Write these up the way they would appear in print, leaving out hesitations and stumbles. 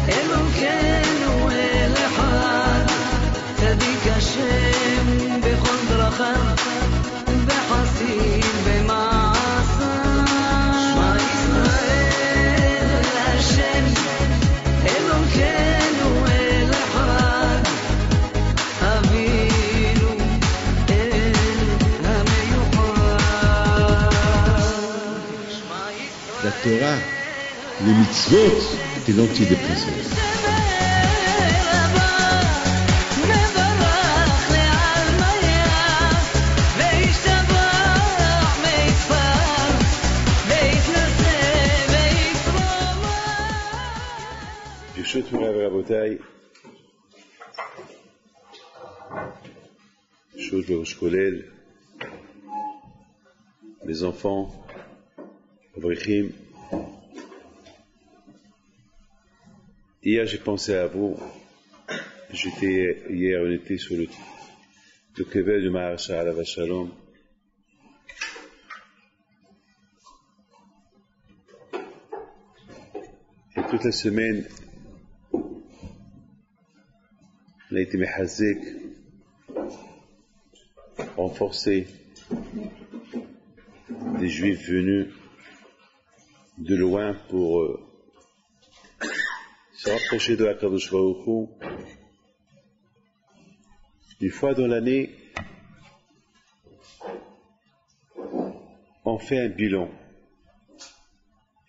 אלוקינו אל אחד, צדיק השם בכל דרכיו, וחסיד במעשיו. שמע ישראל השם אלוקינו אל אחד, אבינו אל המיוחד. La Torah, les mitzvot, c'est l'antidépresseur. ברשות מוריי ורבותיי, ברשות בראש כולל, mes enfants, Abrichim. Hier j'ai pensé à vous. Hier on était sur le Kevel de Maharsha Alav Shalom. Et toute la semaine on a été mechazek, renforcé des juifs venus de loin pour se rapprocher de Akadosh Baruch Hu. Une fois dans l'année, on fait un bilan.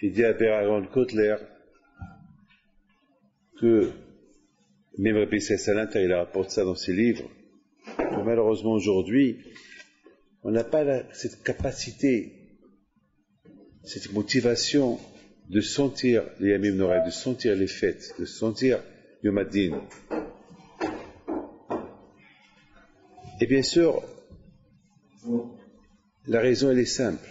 Il dit à Aaron Kotler que même Rabbi Salin, il rapporte ça dans ses livres, que malheureusement aujourd'hui, on n'a pas cette capacité, cette motivation de sentir les Yamim Noraim, de sentir les fêtes, de sentir Yom Hadin. Et bien sûr, la raison elle est simple.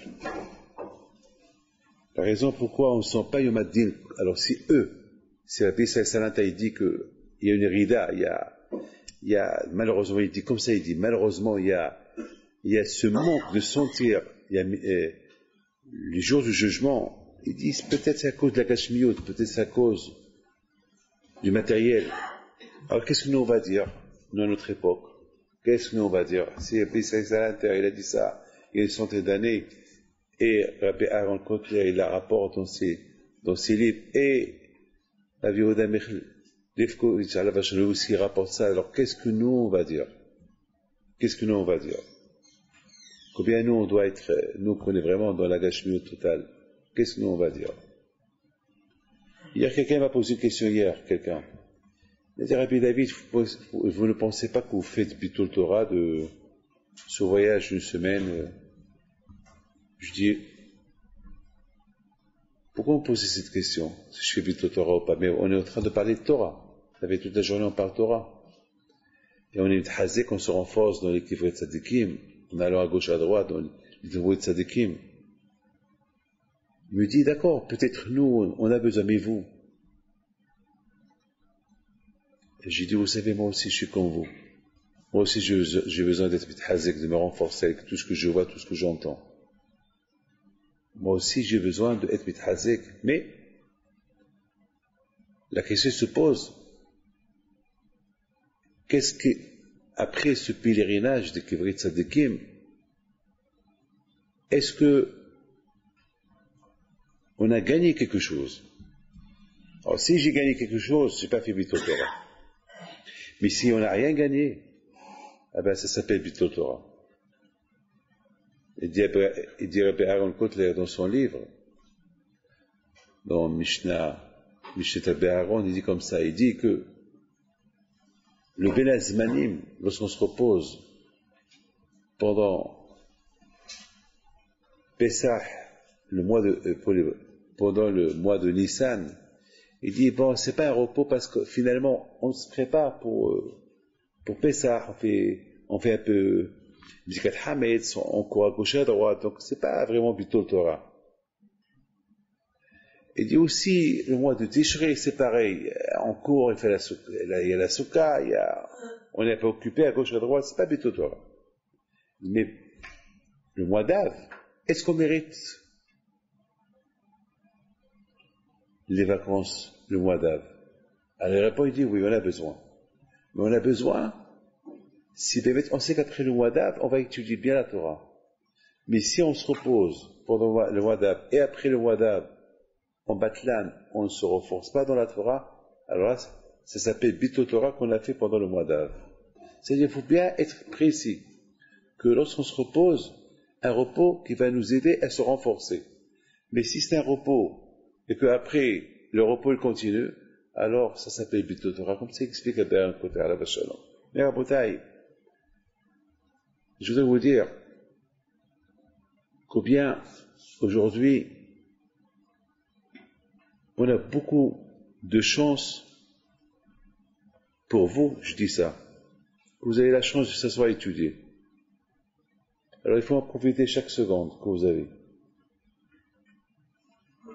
La raison pourquoi on ne sent pas Yom Hadin, alors si Rabbi Salin, il dit qu'il y a une rida, il y a malheureusement, il dit comme ça, il dit malheureusement il y a ce manque de sentir, les jours du jugement, ils disent peut-être c'est à cause de la gashmiyot, peut-être c'est à cause du matériel. Alors qu'est-ce que nous on va dire, nous à notre époque? Qu'est-ce que nous on va dire? Si Rabbi Salin, il a dit ça il y a une centaine d'années, et Rabbi Aaron Kotler, il la rapporte dans ses livres, et Rabbi Yehuda Lefkovitch Alav Shalom aussi rapporte ça, alors qu'est-ce que nous on va dire? Qu'est-ce que nous on va dire? Combien nous on doit être, nous qu'on est vraiment dans la gashmiyot totale, qu'est-ce que nous on va dire? Hier quelqu'un m'a posé une question quelqu'un. Il a dit Rabbi David, vous ne pensez pas que vous faites Bitul Torah de ce voyage d'une semaine? Je dis, pourquoi vous posez cette question? Si je fais Bitul Torah ou pas? Mais on est en train de parler de Torah. Ça fait toute la journée on parle Torah. Et on est hazek, on se renforce dans les Kivret Tzadikim, en allant à gauche à droite dans les Kivret Tzadikim. Il me dit, d'accord, peut-être nous, on a besoin, mais vous? Et j'ai dit, vous savez, moi aussi je suis comme vous. Moi aussi j'ai besoin d'être hazek, de me renforcer avec tout ce que je vois, tout ce que j'entends. Moi aussi j'ai besoin d'être hazek, mais la question se pose, qu'est-ce que, après ce pèlerinage de Kivret Tzadikim, est-ce que on a gagné quelque chose? Alors si j'ai gagné quelque chose, je n'ai pas fait Bitul Torah. Mais si on n'a rien gagné, eh ben ça s'appelle Bitul Torah. Il dit Rabbi Aaron Kotler dans son livre, dans Mishnah Rabbi Aaron, il dit comme ça, il dit que le Ben Azmanim, lorsqu'on se repose pendant Pesach, pendant le mois de Nissan, il dit, bon, c'est pas un repos parce que finalement, on se prépare pour Pesach, on fait un peu Bdikat Hametz, on court à gauche et à droite, donc c'est pas vraiment Bitul Torah. Il dit aussi, le mois de Tishrei, c'est pareil, on court, il y a la Souka, on n'est pas occupé à gauche et à droite, c'est pas Bitul Torah. Mais le mois d'Av, est-ce qu'on mérite les vacances le mois d'Av? Alors il répond, il dit, oui, on a besoin. Mais on a besoin, si on sait qu'après le mois d'Av, on va étudier bien la Torah. Mais si on se repose pendant le mois d'Av et après le mois d'Av, en Batlan, on ne se renforce pas dans la Torah, alors là, ça s'appelle Bito Torah qu'on a fait pendant le mois d'Av. C'est-à-dire qu'il faut bien être précis, que lorsqu'on se repose, un repos qui va nous aider à se renforcer. Mais si c'est un repos, et qu'après, le repos il continue, alors ça s'appelle Bito Torah, comme ça explique à Béran Côté à la Vachalom. Mais à Boutaï, je voudrais vous dire combien aujourd'hui on a beaucoup de chance pour vous, je dis ça. Vous avez la chance de s'asseoir à étudier. Alors il faut en profiter chaque seconde que vous avez.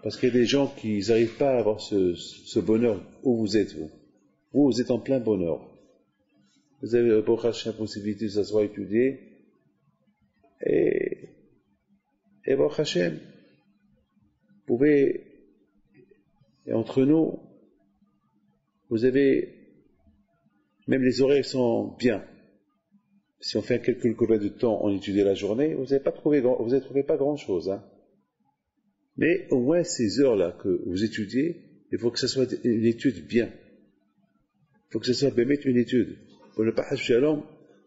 Parce qu'il y a des gens qui n'arrivent pas à avoir ce bonheur où vous êtes, vous. Vous êtes en plein bonheur. Vous avez pour la possibilité de s'asseoir à étudier. Et Baruch Hashem, vous pouvez, et entre nous, vous avez, même les oreilles sont bien. Si on fait un calcul combien de temps on étudie la journée, vous n'avez trouvé pas grand chose, hein. Mais au moins ces heures-là que vous étudiez, il faut que ce soit une étude bien. Il faut que ce soit bien une étude. Pour ne pas Shalom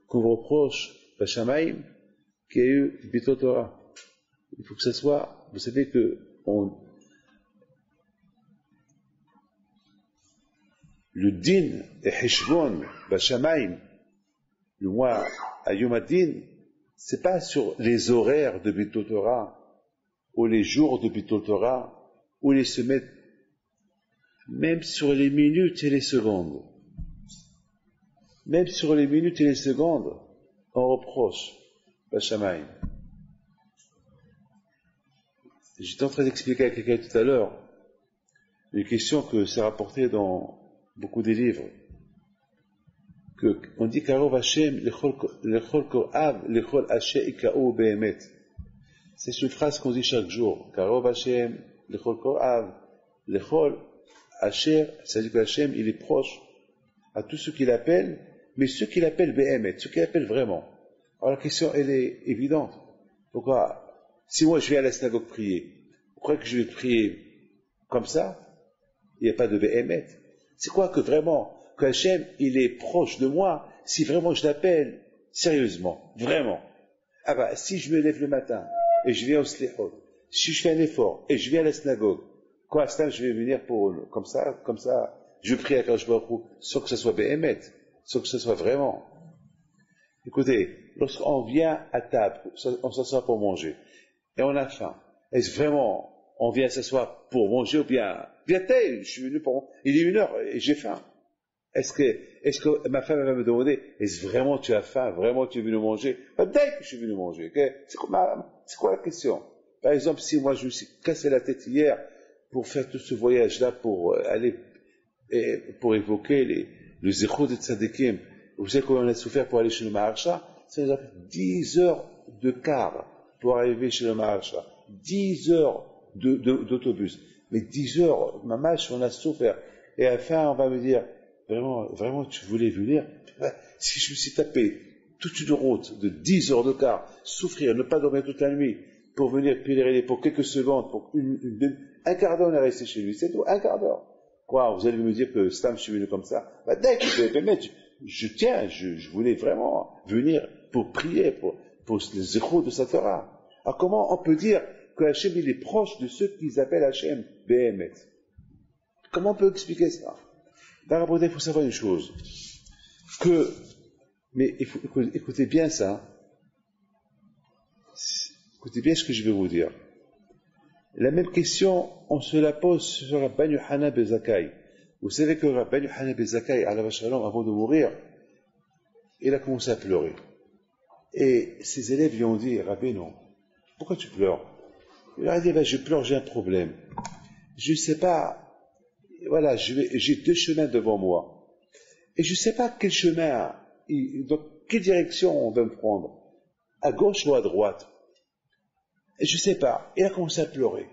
qu'on vous reproche, la Shamaïm, qu'il y a eu Bito Torah. Il faut que ce soit, vous savez que le din et Heshbon, Bashamaim, le mois à Yom Adin, c'est pas sur les horaires de Bito Torah, ou les jours de Bito Torah, ou les semaines, même sur les minutes et les secondes. Même sur les minutes et les secondes, on reproche Bashamaim. J'étais en train d'expliquer à quelqu'un tout à l'heure une question que c'est rapporté dans beaucoup des livres. On dit Karov Hashem lechol korav lechol asher ikao behemet. C'est une phrase qu'on dit chaque jour. Karov Hashem lechol korav lechol asher, c'est-à-dire que Hashem il est proche à tous ceux qu'il appelle, mais ceux qu'il appelle behemet, ceux qu'il appelle vraiment. Alors la question elle est évidente. Pourquoi? Si moi je vais à la synagogue prier, vous croyez que je vais prier comme ça? Il n'y a pas de behemet. C'est quoi que vraiment, que Hachem, il est proche de moi, si vraiment je l'appelle sérieusement, vraiment. Ah bah, si je me lève le matin, et je viens au slichot, si je fais un effort, et je viens à la synagogue, quoi, à ce temps, je vais venir comme ça, je prie à Kadosh Baruch Hu, sans que ce soit behemet, sans que ce soit vraiment. Écoutez, lorsqu'on vient à table, on s'assoit pour manger, et on a faim, est-ce vraiment on vient s'asseoir pour manger ou bien je suis venu il est 1h et j'ai faim. Est-ce que ma femme va me demander, est-ce vraiment tu as faim, vraiment tu es venu manger? Pas dès que je suis venu manger. Okay? C'est quoi la question? Par exemple, si moi je me suis cassé la tête hier pour faire tout ce voyage-là, pour aller, pour évoquer le zéro de Tzadikim, vous savez combien on a souffert pour aller chez le Maharsha? Ça nous a fait 10 heures de car pour arriver chez le Maharsha. 10 heures d'autobus. Mais 10 heures, mamache, on a souffert. Et à la fin, on va me dire, vraiment, tu voulais venir? Si je me suis tapé toute une route de 10 heures de car, souffrir, ne pas dormir toute la nuit, pour venir pèleriner pour quelques secondes, pour un quart d'heure, on est resté chez lui. C'est tout, un quart d'heure. Quoi, vous allez me dire que Stam, je suis venu comme ça? Dès que je vais permettre, je voulais vraiment venir pour prier, pour le zéro de sa Torah. Alors comment on peut dire que Hachem il est proche de ceux qu'ils appellent Hachem Behemet? Comment on peut expliquer ça? D'abord, il faut savoir une chose, mais écoutez bien ça, écoutez bien ce que je vais vous dire. La même question, on se la pose sur Rabban Yochanan ben Zakkai. Vous savez que Rabban Yochanan ben Zakkai, alav shalom, avant de mourir, il a commencé à pleurer. Et ses élèves lui ont dit, Rabbi, non, pourquoi tu pleures? Il a dit, je pleure, j'ai un problème. Je ne sais pas, voilà, j'ai 2 chemins devant moi. Et je ne sais pas quel chemin, dans quelle direction on va me prendre. À gauche ou à droite. Et je ne sais pas. Il a commencé à pleurer.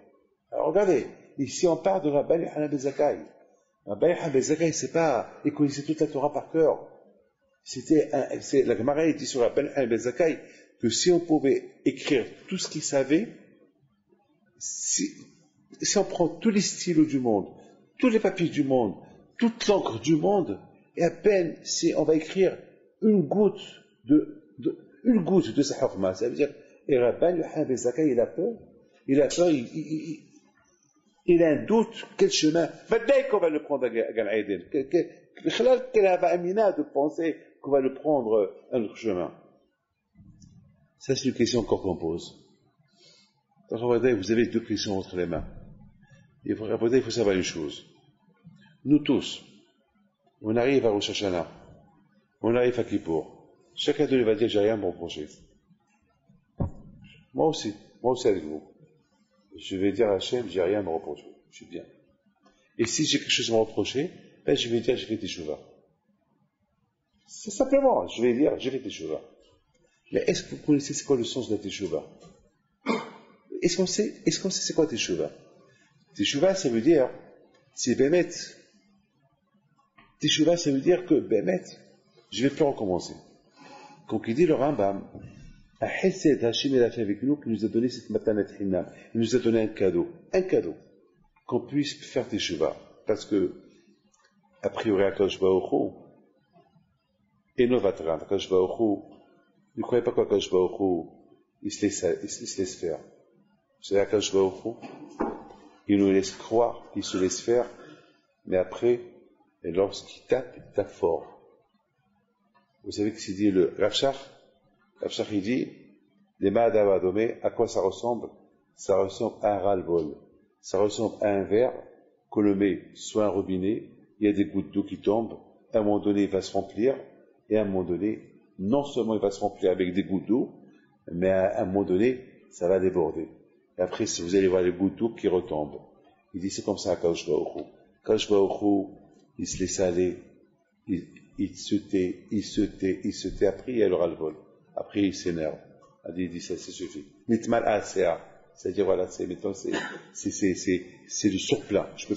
Alors regardez, ici on parle de Rabban Yochanan ben Zakkai. Rabbi Ben Zakkai, c'est pas, il connaissait toute la Torah par cœur. La Gemara dit sur Rabbi Ben Zakkai que si on pouvait écrire tout ce qu'il savait, si on prend tous les stylos du monde, tous les papiers du monde, toute l'encre du monde, et à peine si on va écrire une goutte de sa hurma, ça veut dire, et Rabbi Ben Zakkai, il a peur, il a un doute, quel chemin, dès qu'on va le prendre à Gan Eden, quelle amina de penser qu'on va le prendre un autre chemin. Ça, c'est une question encore qu'on pose. Donc, vous avez deux questions entre les mains. Il faut savoir une chose. Nous tous, on arrive à Rosh Hashanah, on arrive à Kippour. Chacun de nous va dire, j'ai rien à me reprocher. Moi aussi avec vous. Je vais dire à Hachem, j'ai rien à me reprocher. Je suis bien. Et si j'ai quelque chose à me reprocher, ben je vais dire, j'ai fait des chouvas. C'est simplement, je vais dire, j'ai fait des chouvas. Mais est-ce que vous connaissez c'est quoi le sens de la teshuva? Est-ce qu'on sait c'est quoi teshuva? Teshuva, ça veut dire, c'est bémet. Teshuva, ça veut dire que bémet, je vais plus recommencer. Comme il dit le Rambam, Hesed Hachem il a fait avec nous, qui nous a donné cette matanat hinam. Il nous a donné un cadeau, qu'on puisse faire teshuva. Parce que, a priori, Akadosh Baruch Hu, et nos vatran, Akadosh Baruch Hu, ne croyez pas qu'Akadosh Baruch Hu, il se laisse faire. Vous savez, Akadosh Baruch Hu, il nous laisse croire qu'il se laisse faire, mais après, et lorsqu'il tape, il tape fort. Vous savez ce qu'il dit le Rav Shach, il dit, les Ma'adavadomé, à quoi ça ressemble? Ça ressemble à un ras-le-bol. Ça ressemble à un verre qu'on le met soit un robinet, il y a des gouttes d'eau qui tombent, à un moment donné il va se remplir, et à un moment donné, non seulement il va se remplir avec des gouttes d'eau, mais à un moment donné, ça va déborder. Et après, vous allez voir les gouttes d'eau qui retombent. Il dit, c'est comme ça à Kadosh Baruch Hu. Kadosh Baruch Hu, il se laisse aller, il se tait, après il y a le ras-le-bol. Après, il s'énerve. Il dit, ça suffit. Nitmal asea. C'est-à-dire, voilà, c'est le surplein. Je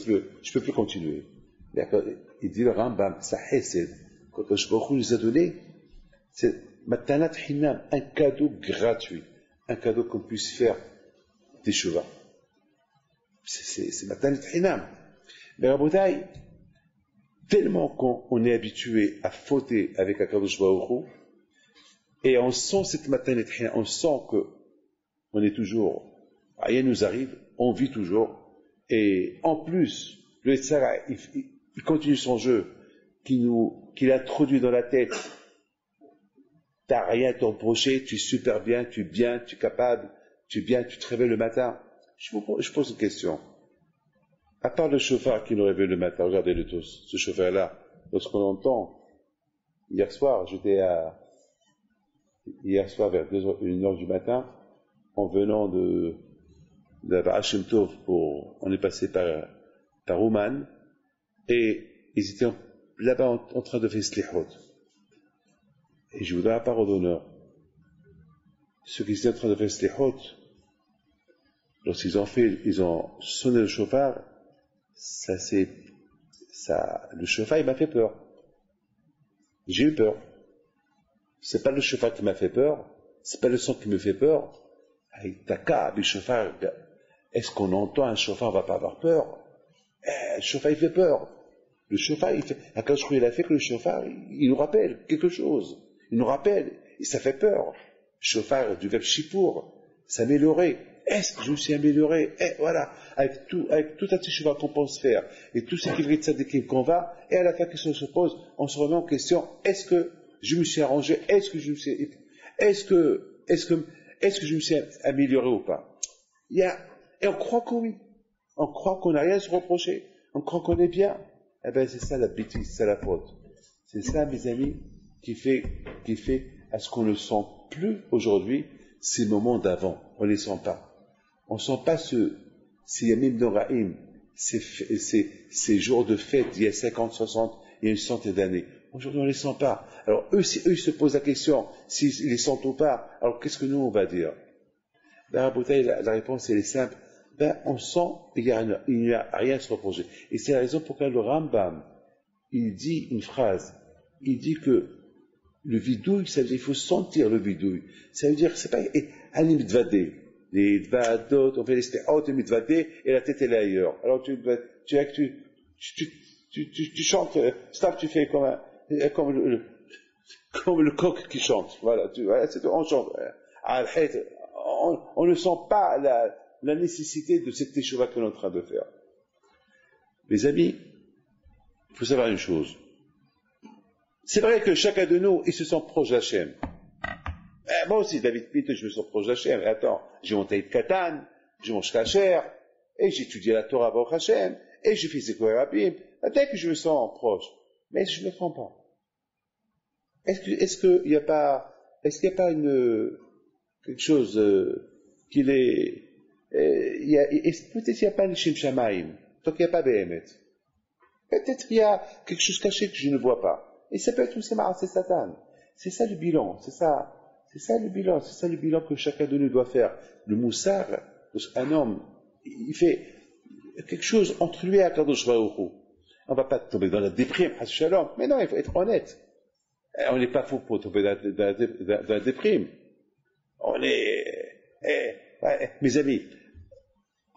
peux plus continuer. Il dit le Rambam, ça hesed. Quand Kadosh Baruch Hu nous a donné, c'est matanat hinam, un cadeau gratuit. Un cadeau qu'on puisse faire des chevaux. C'est matanat hinam. Mais Rabotai, tellement qu'on est habitué à fauter avec Akadosh Baruch Hu, et on sent cette matanat hinam, on sent que on est toujours, rien nous arrive, on vit toujours, et en plus, le Tzara, il continue son jeu, qu'il introduit dans la tête. T'as rien à te reprocher, tu es super bien, tu es capable, tu te réveilles le matin. Je pose une question. À part le chauffeur qui nous réveille le matin, regardez-le tous, ce chauffeur-là, lorsqu'on l'entend, hier soir vers 1h du matin, en venant de Baal Shem Tov on est passé par Ouman, et ils étaient là-bas en train de faire Slichot. Et je vous donne la parole d'honneur. Ceux qui étaient en train de faire Slichot, lorsqu'ils ont sonné le chauffard, le chauffard, il m'a fait peur. J'ai eu peur. C'est pas le chauffard qui m'a fait peur, c'est pas le son qui me fait peur. Avec Taka, le chauffard, est-ce qu'on entend un chauffard va pas avoir peur? Le chauffard, il fait peur. Le chauffard, à quand il a fait que le chauffard, il nous rappelle quelque chose. Il nous rappelle, et ça fait peur. Le chauffard du verbe Shipour, s'améliorer. Est-ce que je me suis amélioré? Voilà, avec tout un petit cheval qu'on pense faire, et tout ce qui veut tzadikim qu'on va, et à la fin, question se pose, on se remet en question, est-ce que je me suis arrangé? Est-ce que je me suis amélioré ou pas? Et on croit que oui. On croit qu'on n'a rien à se reprocher. On croit qu'on est bien. Eh ben, c'est ça la bêtise, c'est la faute. C'est ça, mes amis, qui fait à ce qu'on ne sent plus aujourd'hui ces moments d'avant. On les sent pas. On sent pas ces Yamim Noraim, ces jours de fête d'il y a 50, 60, il y a une centaine d'années. Aujourd'hui, on les sent pas. Alors, eux, si eux, ils se posent la question, s'ils les sentent ou pas, alors qu'est-ce que nous, on va dire? La réponse, elle est simple. ben, on sent qu'il n'y a rien à se reprocher. Et c'est la raison pour laquelle le Rambam, il dit une phrase. Il dit que le vidouille, ça veut dire qu'il faut sentir le vidouille. Ça veut dire, c'est pas, un mitvadé. Les vadot, on fait les stéhot, les mitvadé, et la tête elle est ailleurs. Alors tu chantes, Stav, tu fais comme le coq qui chante. Voilà, on chante. On ne sent pas la nécessité de cette échouva que l'on est en train de faire. Mes amis, il faut savoir une chose. C'est vrai que chacun de nous, il se sent proche d'Hachem. Moi aussi, David Pitt, je me sens proche d'Hachem. Attends, j'ai mon taïd katan, j'ai mon shkacher, et j'ai étudié la Torah Baruch Hashem, et je fais Zikor Rabim. Peut-être que je me sens proche, mais je ne me trompe pas. Est-ce qu'il n'y a pas quelque chose qu'il est, peut-être qu'il n'y a pas le Shem Shamaim, tant qu'il n'y a pas Behemet. Peut-être qu'il y a quelque chose caché que je ne vois pas. Et ça peut être aussi c'est Satan. C'est ça le bilan, c'est ça le bilan que chacun de nous doit faire. Le moussar, un homme, il fait quelque chose entre lui et Akadosh Baruch Hu. On ne va pas tomber dans la déprime, Shalom. Mais non, il faut être honnête. On n'est pas fou pour tomber dans la déprime. On est, mes amis,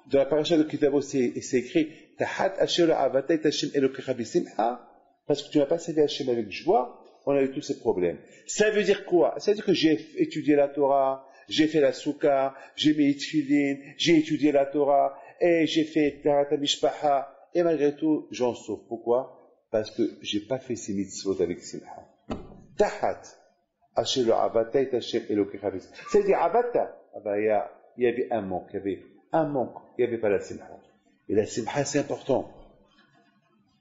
dans la paracha de Kitavo, c'est écrit, Tahat Asher Avatay Tashem Elokecha B'Simcha, parce que tu n'as pas servi Hachem avec joie, on a eu tous ces problèmes. Ça veut dire quoi? Ça veut dire que j'ai étudié la Torah, j'ai fait la Souka, j'ai mis Tfilin, j'ai étudié la Torah, et j'ai fait Tarat Mishpaha, et malgré tout, j'en souffre. Pourquoi? Parce que j'ai pas fait ces mitzvot avec Simcha. Tahat Asher Avatay Tashem Elokecha B'Simcha. Ça veut dire Avata. Ah ben, il y avait un manque, il n'y avait pas la Simcha. Et la Simcha, c'est important.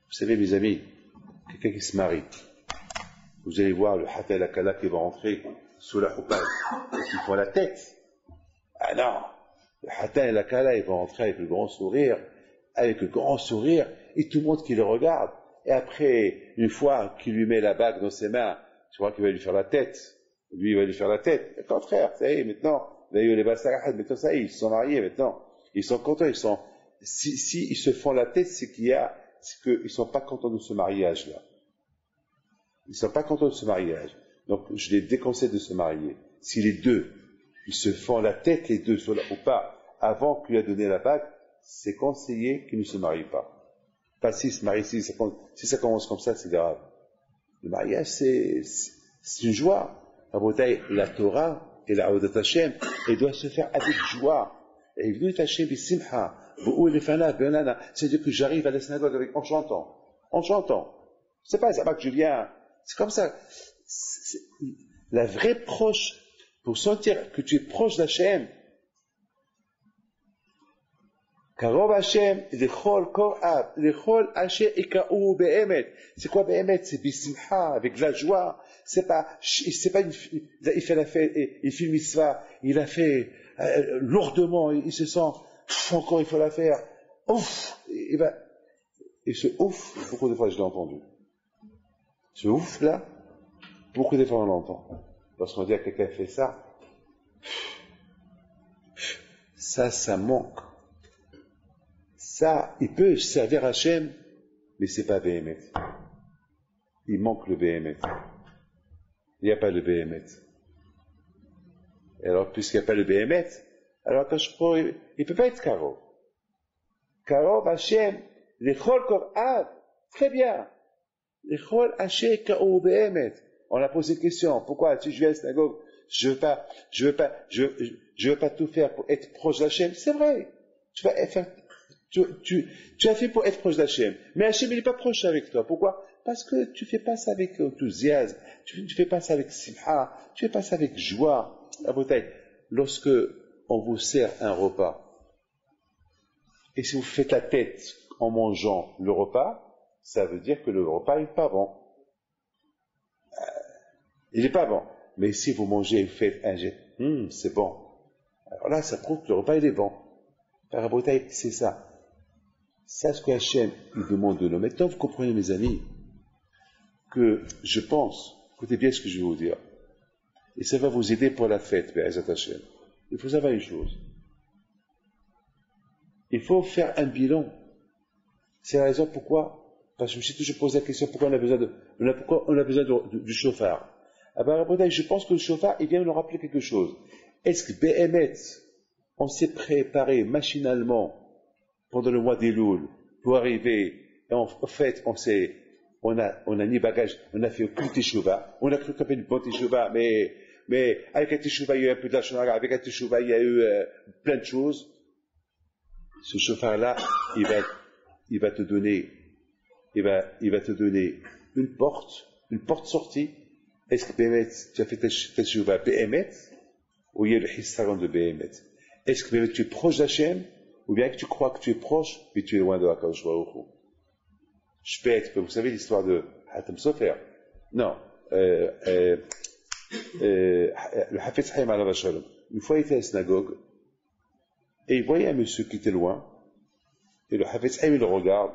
Vous savez, mes amis, quelqu'un qui se marie, vous allez voir le Hata et la Kala qui va rentrer sous la choupa, qui font la tête. Ah non, le Hata et la Kala, ils vont rentrer avec le grand sourire, et tout le monde qui le regarde. Et après, une fois qu'il lui met la bague dans ses mains, tu vois qu'il va lui faire la tête. Lui, il va lui faire la tête. Au contraire, ça y est, maintenant, d'ailleurs, les Bassarahad, maintenant, ça y est, ils se sont mariés, maintenant. Ils sont contents, si ils se font la tête, c'est qu'ils sont pas contents de ce mariage-là. Ils sont pas contents de ce mariage. Donc, je les déconseille de se marier. Si les deux, ils se font la tête, les deux, ou pas, avant qu'il ait donné la bague, c'est conseillé qu'ils ne se marient pas. Pas s'ils se marient, si ça commence comme ça, c'est grave. Le mariage, c'est une joie. La Torah et la Avodat Hashem, elle doit se faire avec joie. Et venu Hashem bisimcha, c'est-à-dire que j'arrive à la synagogue en chantant. C'est pas que je viens, c'est comme ça. La vraie proche, pour sentir que tu es proche d'Hachem, Karov Hashem, lechol kor ab, lechol Hashem eka'u be'emet. C'est quoi be'emet? C'est bisimcha, avec de la joie. C'est pas il fait la fête, il fait mitzvah, il a fait lourdement, il se sent, encore il faut la faire. Ouf! Et ce ouf, beaucoup de fois je l'ai entendu. Ce ouf là, beaucoup de fois on l'entend. Lorsqu'on dit à quelqu'un fait ça, ça manque. Ça, il peut servir Hachem, mais c'est pas Béhémet. Il manque le Béhémet. Il n'y a pas le Béhémet. Et alors, puisqu'il n'y a pas le Béhémet, alors quand je crois, il peut pas être Karov. Karov Hachem, l'Echol Kor'ad, très bien. L'Echol Hachem Ka'ou Béhémet. On a posé une question. Pourquoi, si je viens à la synagogue, je veux pas tout faire pour être proche d'Hachem? C'est vrai. Tu as fait pour être proche d'Hachem. Mais Hachem, il n'est pas proche avec toi. Pourquoi? Parce que tu fais pas ça avec enthousiasme. Tu fais pas ça avec simha. Tu fais pas ça avec joie. Lorsque on vous sert un repas, et si vous faites la tête en mangeant le repas, ça veut dire que le repas n'est pas bon. Il n'est pas bon. Mais si vous mangez et vous faites un jet, c'est bon. Alors là, ça prouve que le repas, il est bon. C'est ça. C'est ce que Hachem il demande de nous. Maintenant, vous comprenez, mes amis, que je pense, écoutez bien ce que je vais vous dire, et ça va vous aider pour la fête, Be'ezat Hachem. Il faut savoir une chose. il faut faire un bilan. C'est la raison pourquoi, parce que je me suis toujours posé la question pourquoi on a besoin du chauffard. Ah ben, je pense que le chauffard, il vient nous rappeler quelque chose. Est-ce que BMet, on s'est préparé machinalement pendant le mois d'Elul pour arriver, et en fait, on a ni bagage, on a fait aucun teshuva, on a cru qu'on fait une bonne teshuva, mais avec un teshuva, il y a eu un peu de la avec un teshuva, il y a eu plein de choses. Ce chauffard-là, il va te donner une porte sortie. Est-ce que Bémet, tu as fait ta teshuva Bémet, ou il y a le histaron de Bémet? Est-ce que Bémet, tu es proche d'Hachem, ou bien que tu crois que tu es proche, mais tu es loin de HaKadosh Baruch Hu? Je peux être, vous savez l'histoire de Hatem Sofer? Non, le Hafetz Chaim alav shalom. Une fois, il était à la synagogue, et il voyait un monsieur qui était loin, et le Hafetz Chaim, il le regarde,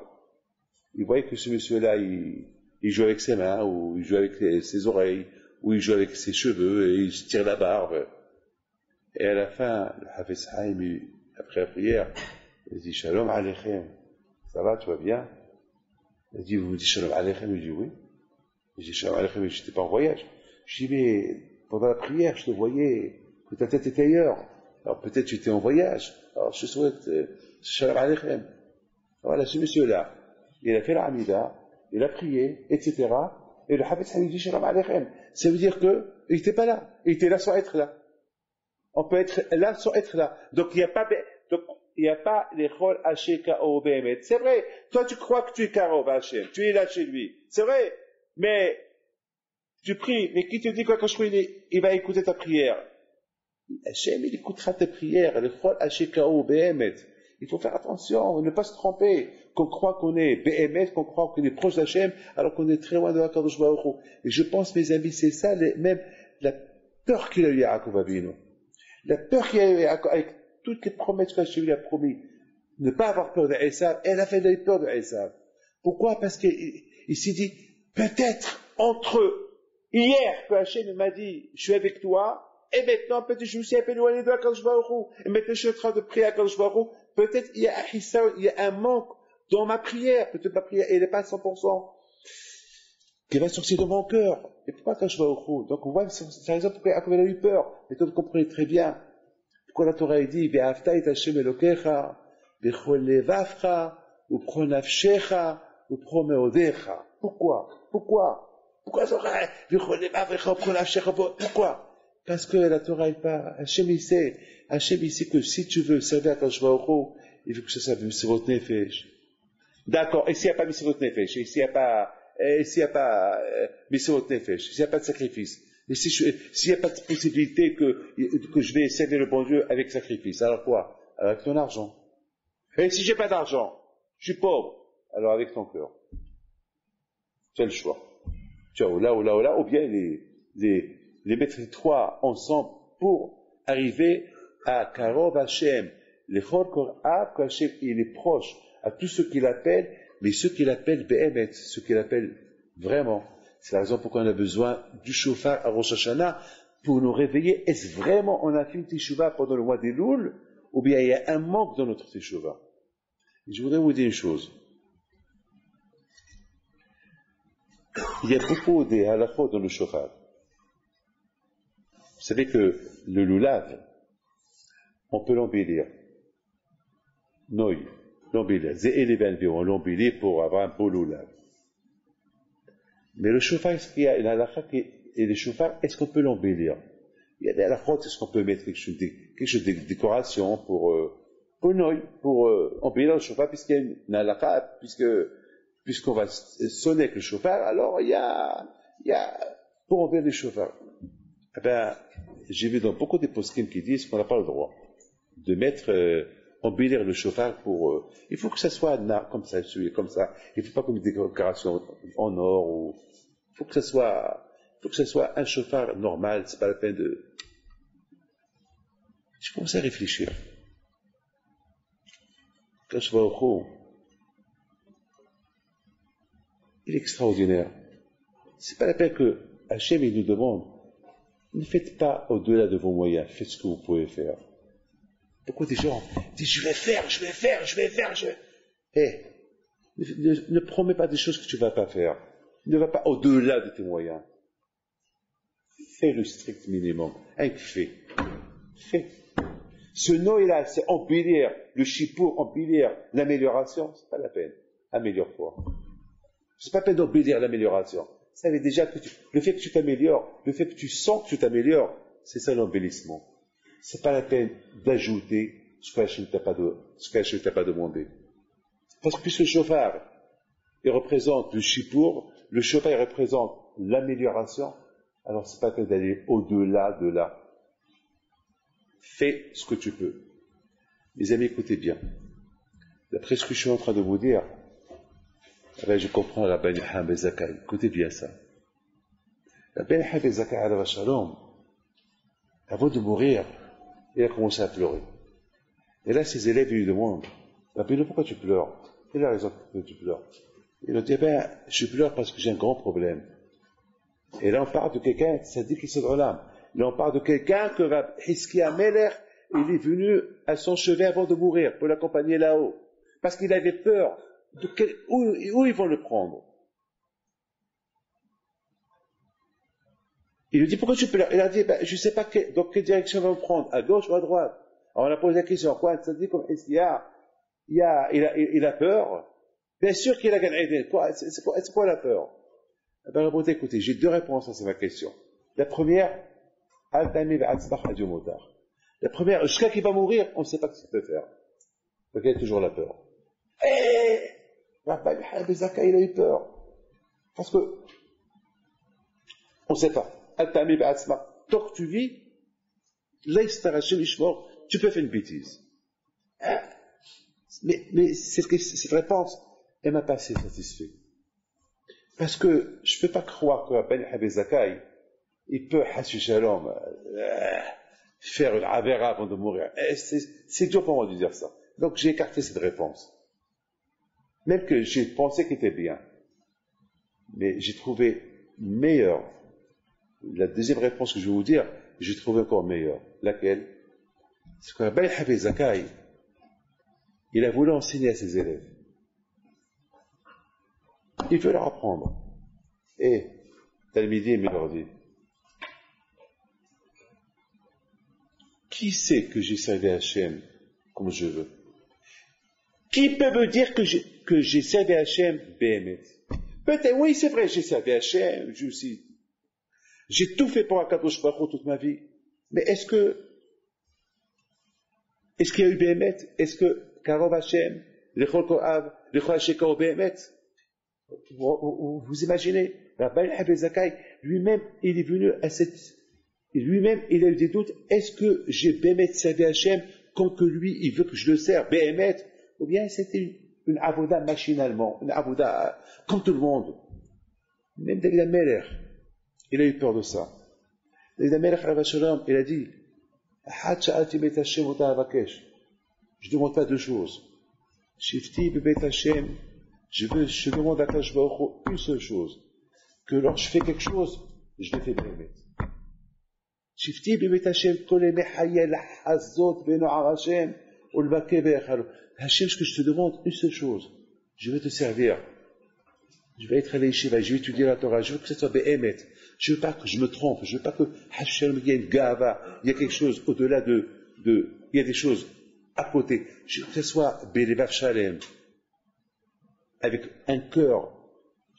il voyait que ce monsieur-là, il joue avec ses mains, ou il joue avec ses oreilles, ou il joue avec ses cheveux, et il se tire la barbe. Et à la fin, le Hafetz Chaim, après la prière, il dit Shalom Aleichem. Ça va, tu vas bien? Il dit, vous me dites Shalom Aleichem? Il dit oui. Il dit Shalom Aleichem, mais je n'étais pas en voyage. Je dis, mais pendant la prière, je te voyais que ta tête était ailleurs. Alors peut-être tu étais en voyage. Alors je souhaite Shalom Aleichem. Voilà, ce monsieur-là, il a fait la Hamida, il a prié, etc. Et le Hafetz Chaim dit Shalom Aleichem. Ça veut dire qu'il n'était pas là. Il était là sans être là. On peut être là sans être là. Donc il n'y a pas les chol haché kao behemet. C'est vrai. Toi tu crois que tu es karo Hachem. Tu es là chez lui. C'est vrai. Mais tu pries. Mais qui te dit quoi quand je prie, il va écouter ta prière? Hachem, il écoutera tes prières. Le chol haché kao behemet. Il faut faire attention, ne pas se tromper. Qu'on croit qu'on est behemet, qu'on croit qu'on est proche d'Hachem, alors qu'on est très loin de HaKadosh Baruch Hu. Et je pense, mes amis, c'est ça, même la peur qu'il a eu à Yaakov Avinu. La peur qu'il a eu avec toutes les promesses qu'Hachem lui a promis, ne pas avoir peur d'Esav, elle a fait de peur d'Esav. Pourquoi? Parce qu'il s'est dit, peut-être entre hier que Hachem m'a dit, je suis avec toi, et maintenant peut-être je me suis un peu éloigné de HaKadosh Baruch Hu, et maintenant je suis en train de prier à HaKadosh Baruch Hu, peut-être il y a un hissa, il y a un manque dans ma prière, peut-être ma prière, elle n'est pas à 100%, qui va sortir de mon cœur. Et pourquoi HaKadosh Baruch Hu? Donc on voit, c'est la raison pourquoi Yaakov a eu peur, mais toi vous comprenez très bien. Pourquoi la Torah dit, Ve'afta et Hashem Elokecha, Bechol levavcha, Upro nafshecha, Upro meodecha. Pourquoi? Torah, Bechol levavcha, Upro nafshecha, pourquoi? Parce que la Torah est pas, Hashem il sait que si tu veux servir à HaKadosh Baruch Hu, il faut que ça soit Messirot Nefesh. D'accord, et s'il n'y a pas Messirot Nefesh, et s'il n'y a pas Messirot Nefesh, s'il n'y a pas de sacrifice, et s'il n'y a pas de possibilité que je vais servir le bon Dieu avec sacrifice, alors quoi? Avec ton argent. Et si j'ai pas d'argent, je suis pauvre, alors avec ton cœur. Tu as le choix. Tu as ou là, ou bien les mettre les trois ensemble pour arriver à Karov Hashem, les Chor Kor'av, qu'Hachem il est proche à tous ceux qu'il appelle, mais ceux qu'il appelle Behemet, ceux qu'il appelle vraiment. C'est la raison pourquoi on a besoin du chauffard à Rosh Hashanah pour nous réveiller. Est-ce vraiment on a fait une teshuva pendant le mois d'Elul, ou bien il y a un manque dans notre teshuva? Je voudrais vous dire une chose. Il y a beaucoup de halachot dans le chauffard. Vous savez que le lulav, on peut l'embellir. Noi, l'embellir. On l'embellit pour avoir un beau lulav. Mais le chauffard, est-ce qu'il y a une halakha et le chauffard, est-ce qu'on peut l'embellir? Il y a des halakhot, est-ce qu'on peut mettre quelque chose de décoration pour embellir le chauffard, puisqu'il y a une halakha, puisqu'on va sonner avec le chauffard, alors il y a pour embellir le chauffard. Eh ben, j'ai vu dans beaucoup des poskim qui disent qu'on n'a pas le droit de mettre, embellir le chauffard pour, il faut que ça soit comme ça, comme ça. Il faut pas comme une décoration en or ou, il faut que ça soit un chauffard normal, c'est pas la peine de, je commence à réfléchir. Quand je vois au Chou, il est extraordinaire. C'est pas la peine que Hachem, il nous demande, ne faites pas au-delà de vos moyens, faites ce que vous pouvez faire. Beaucoup de gens disent, je vais faire. Eh, ne promets pas des choses que tu ne vas pas faire. Ne va pas au-delà de tes moyens. Fais le strict minimum. Fais. Ce Noël-là, c'est embellir, le chipour, embellir l'amélioration, c'est pas la peine. Améliore-toi. C'est pas la peine d'embellir l'amélioration. Vous savez déjà que le fait que tu t'améliores, le fait que tu sens que tu t'améliores, c'est ça l'embellissement. C'est pas la peine d'ajouter ce qu'Hachem t'a pas demandé. Parce que puisque le chauffard, il représente le chipour, le chauffard, il représente l'amélioration, alors c'est pas la peine d'aller au-delà de là. Fais ce que tu peux. Mes amis, écoutez bien. D'après ce que je suis en train de vous dire, je comprends la Ben Hambe Zakai. Écoutez bien ça. La Ben Hambe Zakai, alayhi shalom, avant de mourir, il a commencé à pleurer. Et là, ses élèves lui demandent, Rabbi, pourquoi tu pleures? Quelle est la raison que tu pleures? Il a dit, je pleure parce que j'ai un grand problème. Et là, on parle de quelqu'un, ça dit qu'il se l'âme. Là, on parle de quelqu'un que Hiskia Meler, il est venu à son chevet avant de mourir pour l'accompagner là-haut. Parce qu'il avait peur où ils vont le prendre. Il lui dit, pourquoi tu pleures? Il a dit, je ne sais pas dans quelle direction on va me prendre, à gauche ou à droite. Alors on a posé la question, quoi? Ça dit comme Hiskia, il a peur. Bien sûr qu'il a gagné. C'est quoi la peur? Écoutez, j'ai deux réponses à cette question. La première, la première, jusqu'à qu'il va mourir, on ne sait pas ce qu'il peut faire. Donc il a toujours la peur. Il a eu peur. Parce que, on ne sait pas. Tant que tu vis, tu peux faire une bêtise. Mais cette réponse, elle m'a pas assez satisfait. Parce que je ne peux pas croire que Ben Habib Zakai, il peut, shalom, faire une avera avant de mourir. C'est dur pour moi de dire ça. Donc j'ai écarté cette réponse. Même que j'ai pensé qu'elle était bien. Mais j'ai trouvé meilleure. La deuxième réponse que je vais vous dire, j'ai trouvé encore meilleure. Laquelle? C'est que Ben Habib Zakai, il a voulu enseigner à ses élèves. Il veut leur apprendre. Et Talmidim, il leur dit, qui sait que j'ai servi Hachem comme je veux? Qui peut me dire que j'ai servi Hachem Béhémet? Peut-être, oui, c'est vrai, j'ai servi Hachem, j'ai tout fait pour Akadosh Baruch Hu toute ma vie. Mais est-ce qu'il y a eu Béhémet? Est-ce que Karov Hachem, Lechol Kohav, Lechol Hashekor Béhémet? Vous imaginez, Rabbi Habib Zakai, lui-même, il est venu à lui-même, il a eu des doutes, est-ce que j'ai Béhémet servi Hachem comme que lui, il veut que je le serve, Béhémet? Ou bien c'était une avoda machinalement, une avoda comme tout le monde. Même David Ameler, il a eu peur de ça. David Ameler, il a dit, je ne demande pas deux choses. Shifti bebet Hashem, je demande à Kadosh Baruch Hu une seule chose, que lorsque je fais quelque chose, je le fais Béhémet. Shifti bebet Hashem, kol emei hayeh lahazot beno'ar Hashem, ulbakeh be'echalo. Hashem, ce que je te demande, une seule chose, je vais te servir. Je vais être à l'Yeshiva, je vais étudier la Torah, je veux que ce soit Béhémet. Je veux pas que je me trompe, je veux pas que Hashem, il y a une gava, il y a quelque chose au-delà il y a des choses à côté. Je veux que ce soit Bélévar Shalem. Avec un cœur.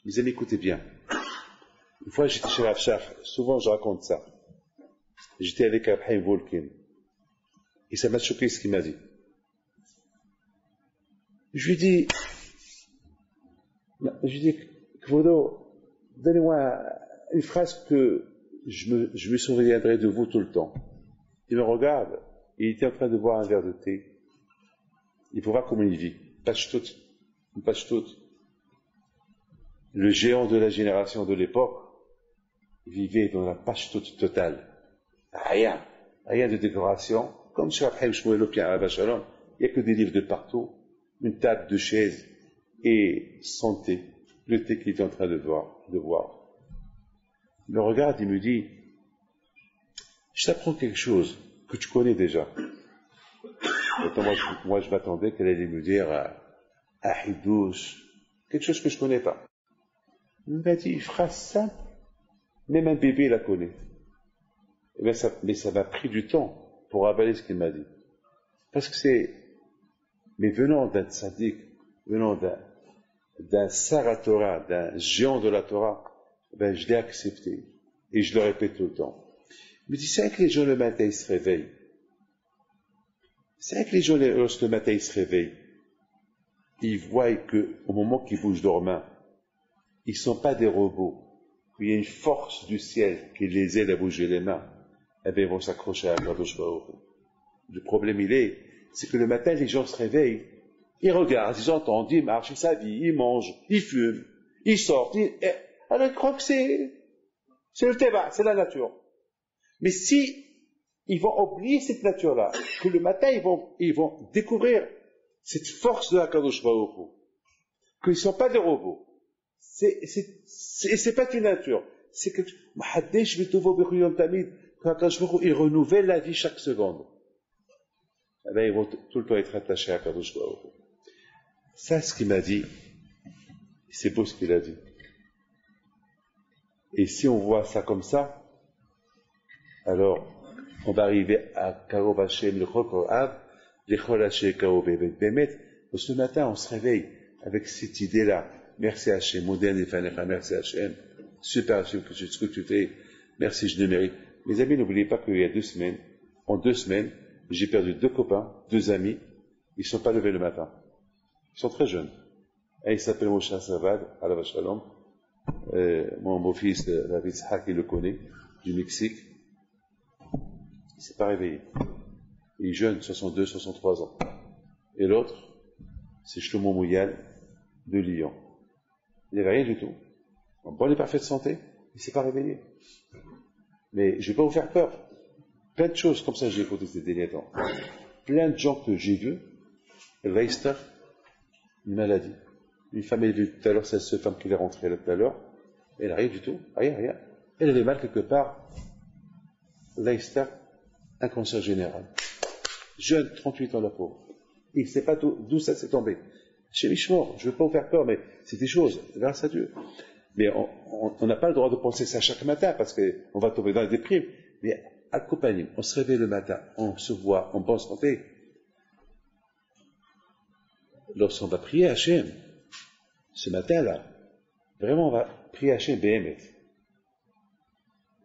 Mes amis, écoutez bien. Une fois, j'étais chez Rav Shach, souvent je raconte ça. J'étais avec Abraham Volkin. Et ça m'a choqué ce qu'il m'a dit. Je lui dis, Kvodo, donnez-moi une phrase que je me souviendrai de vous tout le temps. Il me regarde, il était en train de boire un verre de thé. Il faut voir comment il vit. Pashtout. Le géant de la génération de l'époque vivait dans la pashtout totale. Rien de décoration. Comme sur Abraham Shmuel Opien à Shalom, il n'y a que des livres de partout, une table de chaise et son thé, le thé qu'il est en train de boire. Il me regarde, il me dit, je t'apprends quelque chose que tu connais déjà. Pourtant, moi, je m'attendais qu'elle allait me dire Ahidouche, quelque chose que je connais pas. Il m'a dit, phrase simple, même un bébé la connaît. Mais ça m'a pris du temps pour avaler ce qu'il m'a dit. Parce que mais venant d'un tzaddik, venant d'un Sar Torah, d'un géant de la Torah, ben, je l'ai accepté. Et je le répète tout le temps. Il me dit, c'est vrai que les gens le matin, ils se réveillent. C'est vrai que les gens, lorsque le matin, ils se réveillent, ils voient qu'au moment qu'ils bougent leurs mains, ils ne sont pas des robots. Il y a une force du ciel qui les aide à bouger les mains. Eh bien, ils vont s'accrocher à Kadosh Baruch Hu. Le problème, c'est que le matin, les gens se réveillent, ils regardent, ils entendent, ils marchent, ils s'habillent, ils mangent, ils fument, ils sortent, alors ils croient que c'est le débat, c'est la nature. Mais si ils vont oublier cette nature-là, que le matin, ils vont découvrir cette force de la Kadosh Baruch Hu, qu'ils ne sont pas des robots. C'est pas une nature. C'est que, il renouvelle la vie chaque seconde. Eh bien, ils vont tout le temps être attachés à Kadosh Baruch Hu. Ça, ce qu'il m'a dit, c'est beau ce qu'il a dit. Et si on voit ça comme ça, alors, on va arriver à Karov Hashem, le Chokor Av, les Chol Hashem, Karov Bemet. Ce matin, on se réveille avec cette idée-là. Merci Hashem, moderne et fanecha, merci Hashem. Super Hashem, ce que tu fais. Merci, je le mérite. Mes amis, n'oubliez pas qu'il y a 2 semaines, en 2 semaines, j'ai perdu 2 copains, 2 amis. Ils ne sont pas levés le matin. Ils sont très jeunes. Un, il s'appelle Moshe Savad, Alav Shalom. Mon beau-fils, David Tzhak, il le connaît, du Mexique. Il ne s'est pas réveillé. Il est jeune, 62, 63 ans. Et l'autre, c'est Shlomo Mouyal, de Lyon. Il n'avait rien du tout. En bonne et parfaite santé, il ne s'est pas réveillé. Mais je ne vais pas vous faire peur. Plein de choses comme ça, j'ai écouté ces derniers temps. Plein de gens que j'ai vus, Weister, une maladie. Une femme est venue tout à l'heure, c'est cette femme qui est rentrée là tout à l'heure. Elle n'a rien du tout. Rien. Elle avait mal quelque part. Weister, un cancer général. Jeune, 38 ans la pauvre. Il ne sait pas d'où ça s'est tombé. Chez Mishmor, je ne veux pas vous faire peur, mais c'est des choses, grâce à Dieu. Mais on n'a pas le droit de penser ça chaque matin, parce qu'on va tomber dans la déprime. Mais accompagnez, on se réveille le matin, on se voit en bonne santé. Lorsqu'on va prier à Hachem, ce matin-là, vraiment on va prier à Hachem Behemet.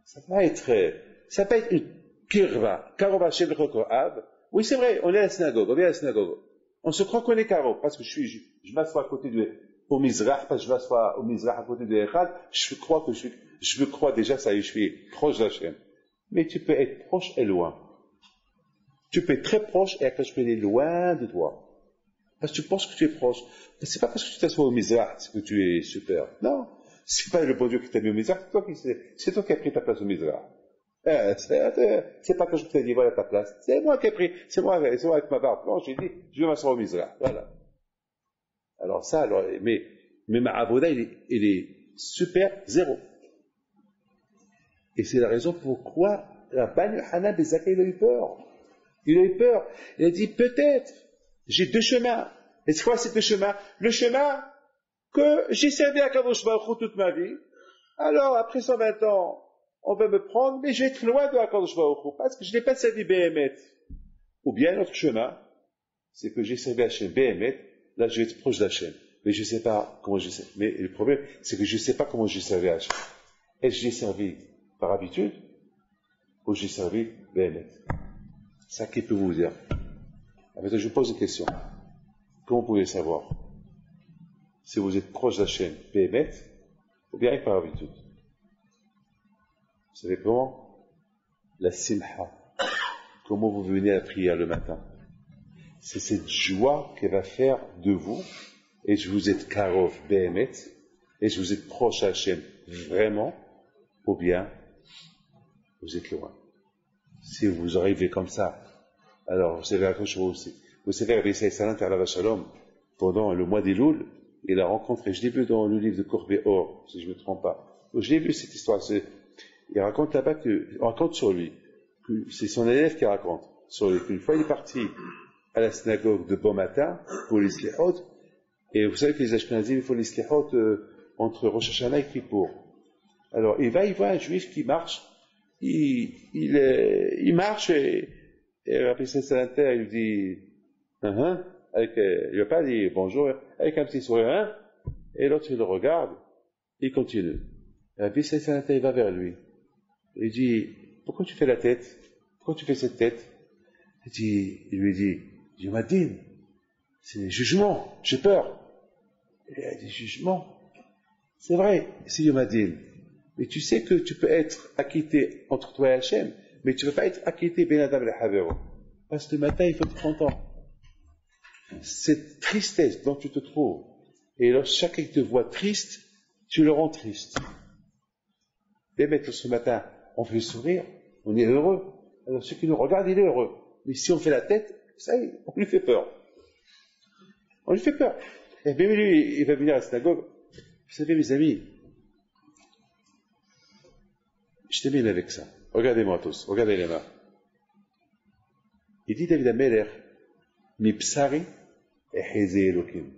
Ça va être une kirva, Karov Hachem Chokor Av. Oui, c'est vrai, on est à la synagogue, on vient à la synagogue. On se croit qu'on est Karov, parce que je m'assois à côté au Mizrach, parce que je m'assois au Mizrach à côté de Echad, je me crois déjà, ça y est, je suis proche d'Hachem. Mais tu peux être proche et loin. Tu peux être très proche et après je peux aller loin de toi. Parce que tu penses que tu es proche. C'est pas parce que tu t'assois au Mizrach que tu es super. Non. C'est pas le bon Dieu qui t'a mis au Mizrach, c'est toi qui as pris ta place au Mizrach. C'est pas que je t'ai dit, voilà ta place. C'est moi qui ai pris, c'est moi avec ma barbe blanche, j'ai dit, je vais m'asseoir au Mizrach. Voilà. Alors, mais ma avoda, il est super, 0. Et c'est la raison pourquoi la Banu Hanan Bezaka, il a eu peur. Il a eu peur. Il a dit, peut-être, j'ai 2 chemins. Et c'est quoi ces 2 chemins? Le chemin que j'ai servi à Kadosh Baruch Hu toute ma vie. Alors, après 120 ans, on va me prendre, mais je vais être loin de Kadosh Baruch Hu, parce que je n'ai pas servi Behemet. Ou bien, l'autre chemin, c'est que j'ai servi Hachem Behemet, là, je vais être proche d'Hachem. Mais je ne sais pas comment j'ai servi. Mais le problème, c'est que je ne sais pas comment j'ai servi Hachem. Est-ce que j'ai servi par habitude, ou j'ai servi Behemet? Ça qui peut vous dire. Maintenant, je vous pose une question. Comment vous pouvez savoir si vous êtes proche d'Hachem, Behemet, ou bien par habitude? Vous savez comment? La simha. Comment vous venez à la prière le matin? C'est cette joie qui va faire de vous, et je vous êtes Karov, Behemet, et je vous êtes proche d'Hachem, vraiment, ou bien vous êtes loin. Si vous arrivez comme ça, alors vous savez à quoi je aussi. Vous savez, Rabbi Yisraël Salant Alav Shalom, pendant le mois d'Elul, il a rencontré, je l'ai vu dans le livre de Courbet Or, si je ne me trompe pas. Je l'ai vu cette histoire. Il raconte là-bas on raconte sur lui, que c'est son élève qui raconte sur lui, qu'une fois il est parti à la synagogue de bon matin pour les slichot. Et vous savez que les Ashkenazim, ils font les slichot entre Rosh Hashanah et Kippour. Alors, il voit un juif qui marche, il marche et Rabbi Salanter, il lui dit, il va pas dire bonjour, avec un petit sourire, et l'autre il le regarde, il continue. Rabbi Salanter, il va vers lui. Il dit, pourquoi tu fais la tête? Pourquoi tu fais cette tête? Il lui dit, Yom Hadin, c'est jugement, j'ai peur. Il a dit, jugement? C'est vrai, c'est Yom Hadin. Mais tu sais que tu peux être acquitté entre toi et Hachem, mais tu ne peux pas être acquitté Ben Adam et Havero. Parce que le matin, il faut être content. Cette tristesse dont tu te trouves, et lorsque chacun te voit triste, tu le rends triste. Et maintenant, ce matin, on fait le sourire, on est heureux. Alors ceux qui nous regardent, il est heureux. Mais si on fait la tête, ça y est, on lui fait peur. On lui fait peur. Et bien lui, il va venir à la synagogue. Vous savez, mes amis, je termine avec ça. Regardez-moi tous, regardez les mains. Il dit David Ameler, mi psari et hezé Elohim.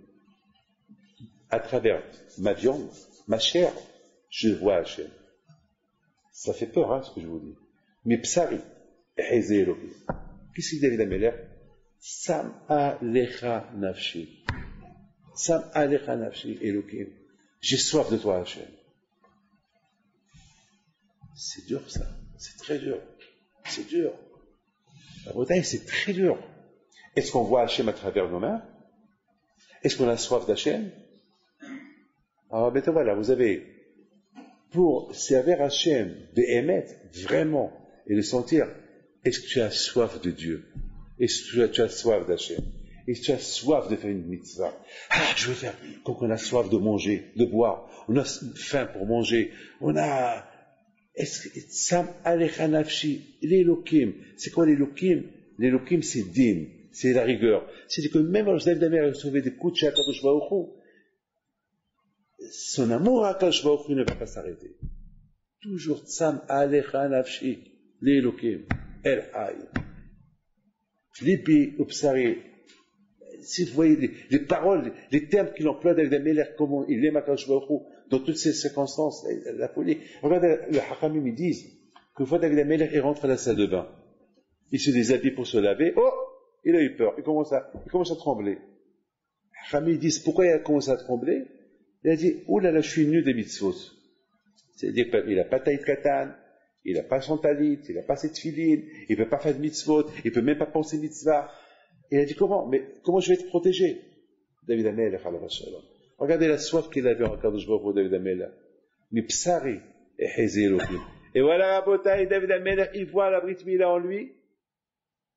À travers ma viande, ma chair, je vois Hachem. Ça fait peur, hein, ce que je vous dis. Mi psari et hezé Elohim. Qu'est-ce qu'il dit David Ameler? Sam'a lecha nafshi. Sam'a lecha nafshi Elohim. J'ai soif de toi, Hachem. C'est dur, ça. C'est très dur. C'est dur. La Bretagne, c'est très dur. Est-ce qu'on voit Hachem à travers nos mains? Est-ce qu'on a soif d'Hachem? Alors, maintenant, voilà, vous avez, pour servir Hachem, d'émettre vraiment, et de sentir, est-ce que tu as soif de Dieu? Est-ce que tu as soif d'Hachem? Est-ce que tu as soif de faire une mitzvah? Ah, je veux faire, quand on a soif de manger, de boire, on a faim pour manger, on a, Sam Alecha Nafshi, l'Elokim. C'est quoi l'Elokim? L'Elokim, c'est din, c'est la rigueur. C'est-à-dire que même lorsque David Amer a sauvé des coups de chez Akadosh Baruch Hu, son amour à Akadosh Baruch Hu ne va pas s'arrêter. Toujours Sam Alecha Nafshi, l'Elokim, El Hay. Libi Upsari. Si vous voyez les paroles, les termes qu'il emploie David Amer, comment il aime Akadosh Baruch Hu, dans toutes ces circonstances, la folie. Regardez, le Hakamim, ils disent que fois David Ameler, il rentre à la salle de bain. Il se déshabille pour se laver. Oh! Il a eu peur. Il commence à trembler. Hakamim, ils disent, pourquoi il a commencé à trembler? Il a dit, oh là là, je suis nu des mitzvot. C'est-à-dire qu'il n'a pas taït katan, il n'a pas son talit, il n'a pas cette filine, il ne peut pas faire de mitzvot, il ne peut même pas penser mitzvah. Il a dit, comment je vais être protégé? David Ameler, regardez la soif qu'il avait en Kadosh Baruch Hu, David Ameler. Mi psari et hezé Elohim. Et voilà, Rabotai, David Ameler, il voit la Brit Mila en lui.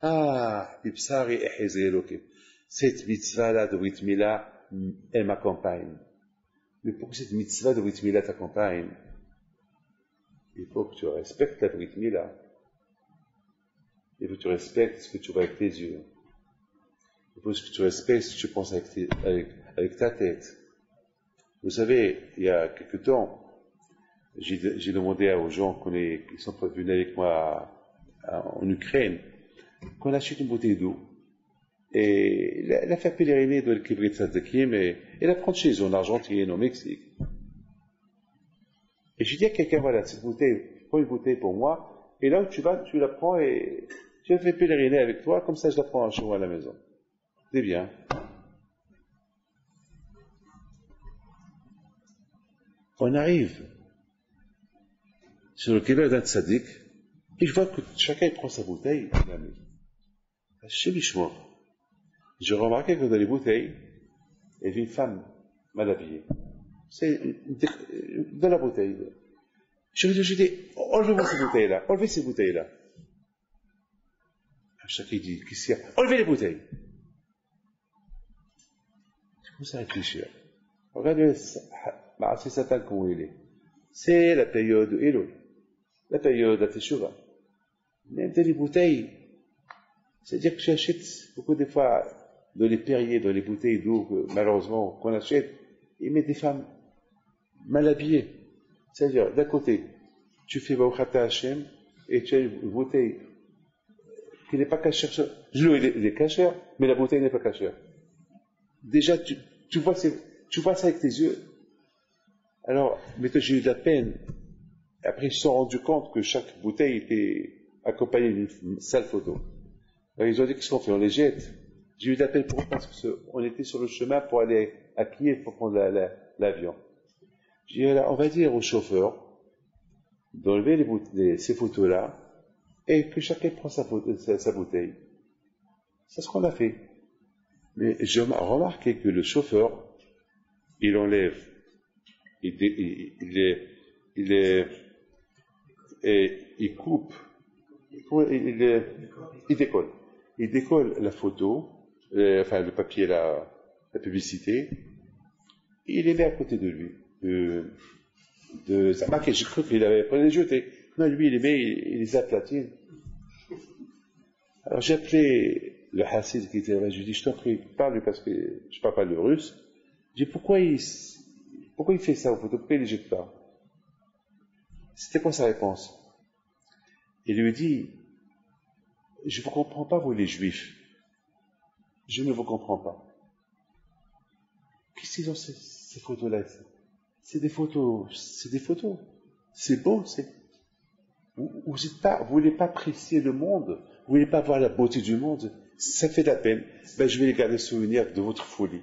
Ah, mi psari et hezé Elohim. Cette mitzvah-là de Brit Mila, elle m'accompagne. Mais pour que cette mitzvah de Brit Mila t'accompagne, il faut que tu respectes la Brit Mila. Il faut que tu respectes ce que tu vois avec tes yeux. Il faut que tu respectes ce que tu penses avec ta tête. Vous savez, il y a quelque temps, j'ai demandé aux gens qui sont venus avec moi en Ukraine, qu'on achète une bouteille d'eau. Et la faire pèleriner de l'Kibrit Tzadzakim et la prendre chez eux, en Argentine, au Mexique. Et j'ai dit à quelqu'un, voilà, cette bouteille, prends une bouteille pour moi, et là où tu vas, tu la prends et tu la fais pèleriner avec toi, comme ça je la prends chez moi à la maison. C'est bien. On arrive sur le kever d'un tzaddik, et je vois que chacun prend sa bouteille. Chez Mishmor, j'ai remarqué que dans les bouteilles, il y avait une femme mal habillée. C'est dans la bouteille. Je lui dis, enlevez-moi ces bouteilles-là, enlevez ces bouteilles-là. Chacun dit, qu'est-ce qu'il y a? Enlevez les bouteilles. Je commence à réfléchir. Regardez, c'est Satan comment il est. C'est la période de Elul, la période de la Teshuvah. Même dans les bouteilles, c'est-à-dire que j'achète beaucoup de fois dans les Perrier, dans les bouteilles d'eau, malheureusement, qu'on achète, ils mettent des femmes mal habillées. C'est-à-dire, d'un côté, tu fais Baruch Ata Hashem, et tu as une bouteille qu'il n'est pas cachère. Je l'eau, il est cachère, mais la bouteille n'est pas cachère. Déjà, tu vois ça avec tes yeux. Alors, mais j'ai eu de la peine. Après, ils se sont rendus compte que chaque bouteille était accompagnée d'une sale photo. Alors, ils ont dit, qu'est-ce qu'on fait? On les jette. J'ai eu de la peine pour eux parce qu'on était sur le chemin pour aller à Kiev pour prendre l'avion. J'ai dit, on va dire au chauffeur d'enlever ces photos-là et que chacun prend sa bouteille. C'est ce qu'on a fait. Mais j'ai remarqué que le chauffeur, il enlève, il coupe, il décolle. Il décolle la photo, le papier, la publicité, et il les met à côté de lui. Ça marquait, j'ai cru qu'il avait pris les jetés. Non, lui, il les met, il les aplatine. Alors j'ai appelé le Hassid qui était là, je lui ai dit, je t'en prie, parle parce que je parle pas le russe. J'ai dit, pourquoi il fait ça aux photos, pourquoi il les jette pas? C'était quoi sa réponse? Il lui dit, je ne vous comprends pas, vous les juifs. Je ne vous comprends pas. Qu'est-ce qu'ils ont ces photos-là? C'est des photos. C'est beau, vous voulez pas apprécier le monde, vous voulez pas voir la beauté du monde, ça fait de la peine. Ben, je vais les garder souvenir de votre folie.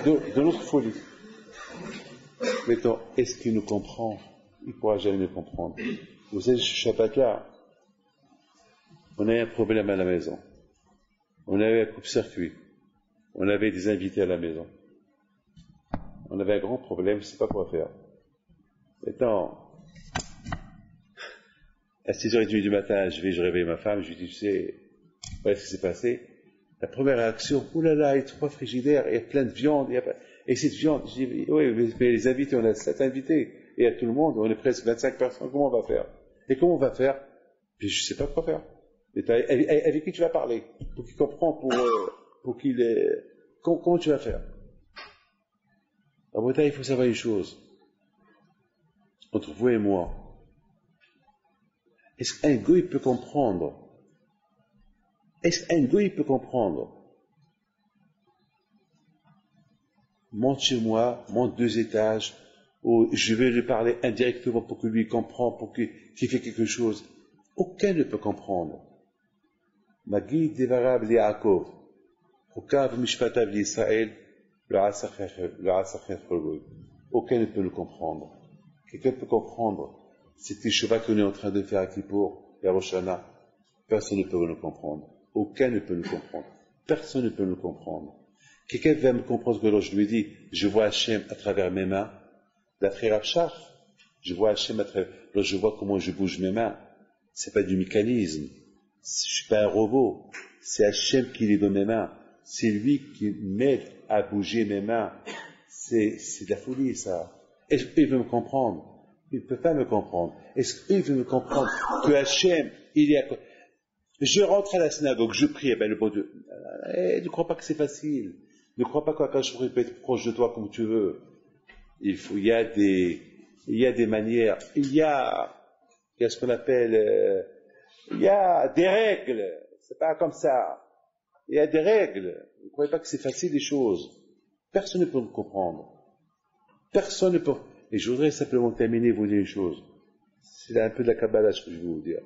De notre folie. Maintenant, est-ce qu'il nous comprend? Il ne pourra jamais nous comprendre. Vous savez, ce Shabbat-là, on avait un problème à la maison. On avait un coupe-circuit. On avait des invités à la maison. On avait un grand problème, je ne sais pas quoi faire. Maintenant, à 6h30 du matin, je réveille ma femme, je lui dis, tu sais, voilà ce qui s'est passé. La première réaction, oh là là, il y a 3 frigidaires, il y a plein de viande, et cette viande, je dis, oui, mais les invités, on a 7 invités, et à tout le monde, on est presque 25 personnes, comment on va faire? Et comment on va faire? Puis je ne sais pas quoi faire. Avec qui tu vas parler? Pour qu'il comprenne, comment tu vas faire? En Bretagne, il faut savoir une chose. Entre vous et moi, est-ce qu'un goy peut comprendre? Est-ce qu'un goy peut comprendre? Monte chez moi, monte 2 étages, ou je vais lui parler indirectement pour que lui comprenne, pour qu'il fait quelque chose. Aucun ne peut comprendre. Magid devarab li Yaakov, Hukav mishpatav li Israël, aucun ne peut le comprendre. Quelqu'un peut comprendre. C'est le cheval qu'on est en train de faire à Kippour et à Rosh Hashanah. Personne ne peut le comprendre. Aucun ne peut le comprendre. Personne ne peut le comprendre. Quelqu'un va me comprendre que lorsque je lui dis, je vois Hachem à travers mes mains, d'après Rabshach, je vois Hachem à travers, lorsque je vois comment je bouge mes mains, c'est pas du mécanisme. Je suis pas un robot. C'est Hachem qui est dans mes mains. C'est lui qui m'aide à bouger mes mains. C'est de la folie, ça. Est-ce qu'il veut me comprendre? Il ne peut pas me comprendre. Est-ce qu'il veut me comprendre que Hachem, il est à côté? Je rentre à la synagogue, je prie, le bon Dieu. Ne crois pas que c'est facile. Ne crois pas qu'un jour il peut être proche de toi comme tu veux. Il y a des manières. Il y a ce qu'on appelle, il y a des règles. C'est pas comme ça. Il y a des règles. Ne croyez pas que c'est facile les choses. Personne ne peut me comprendre. Personne ne peut. Et je voudrais simplement terminer vous dire une chose. C'est un peu de la Kabbalah ce que je vais vous dire.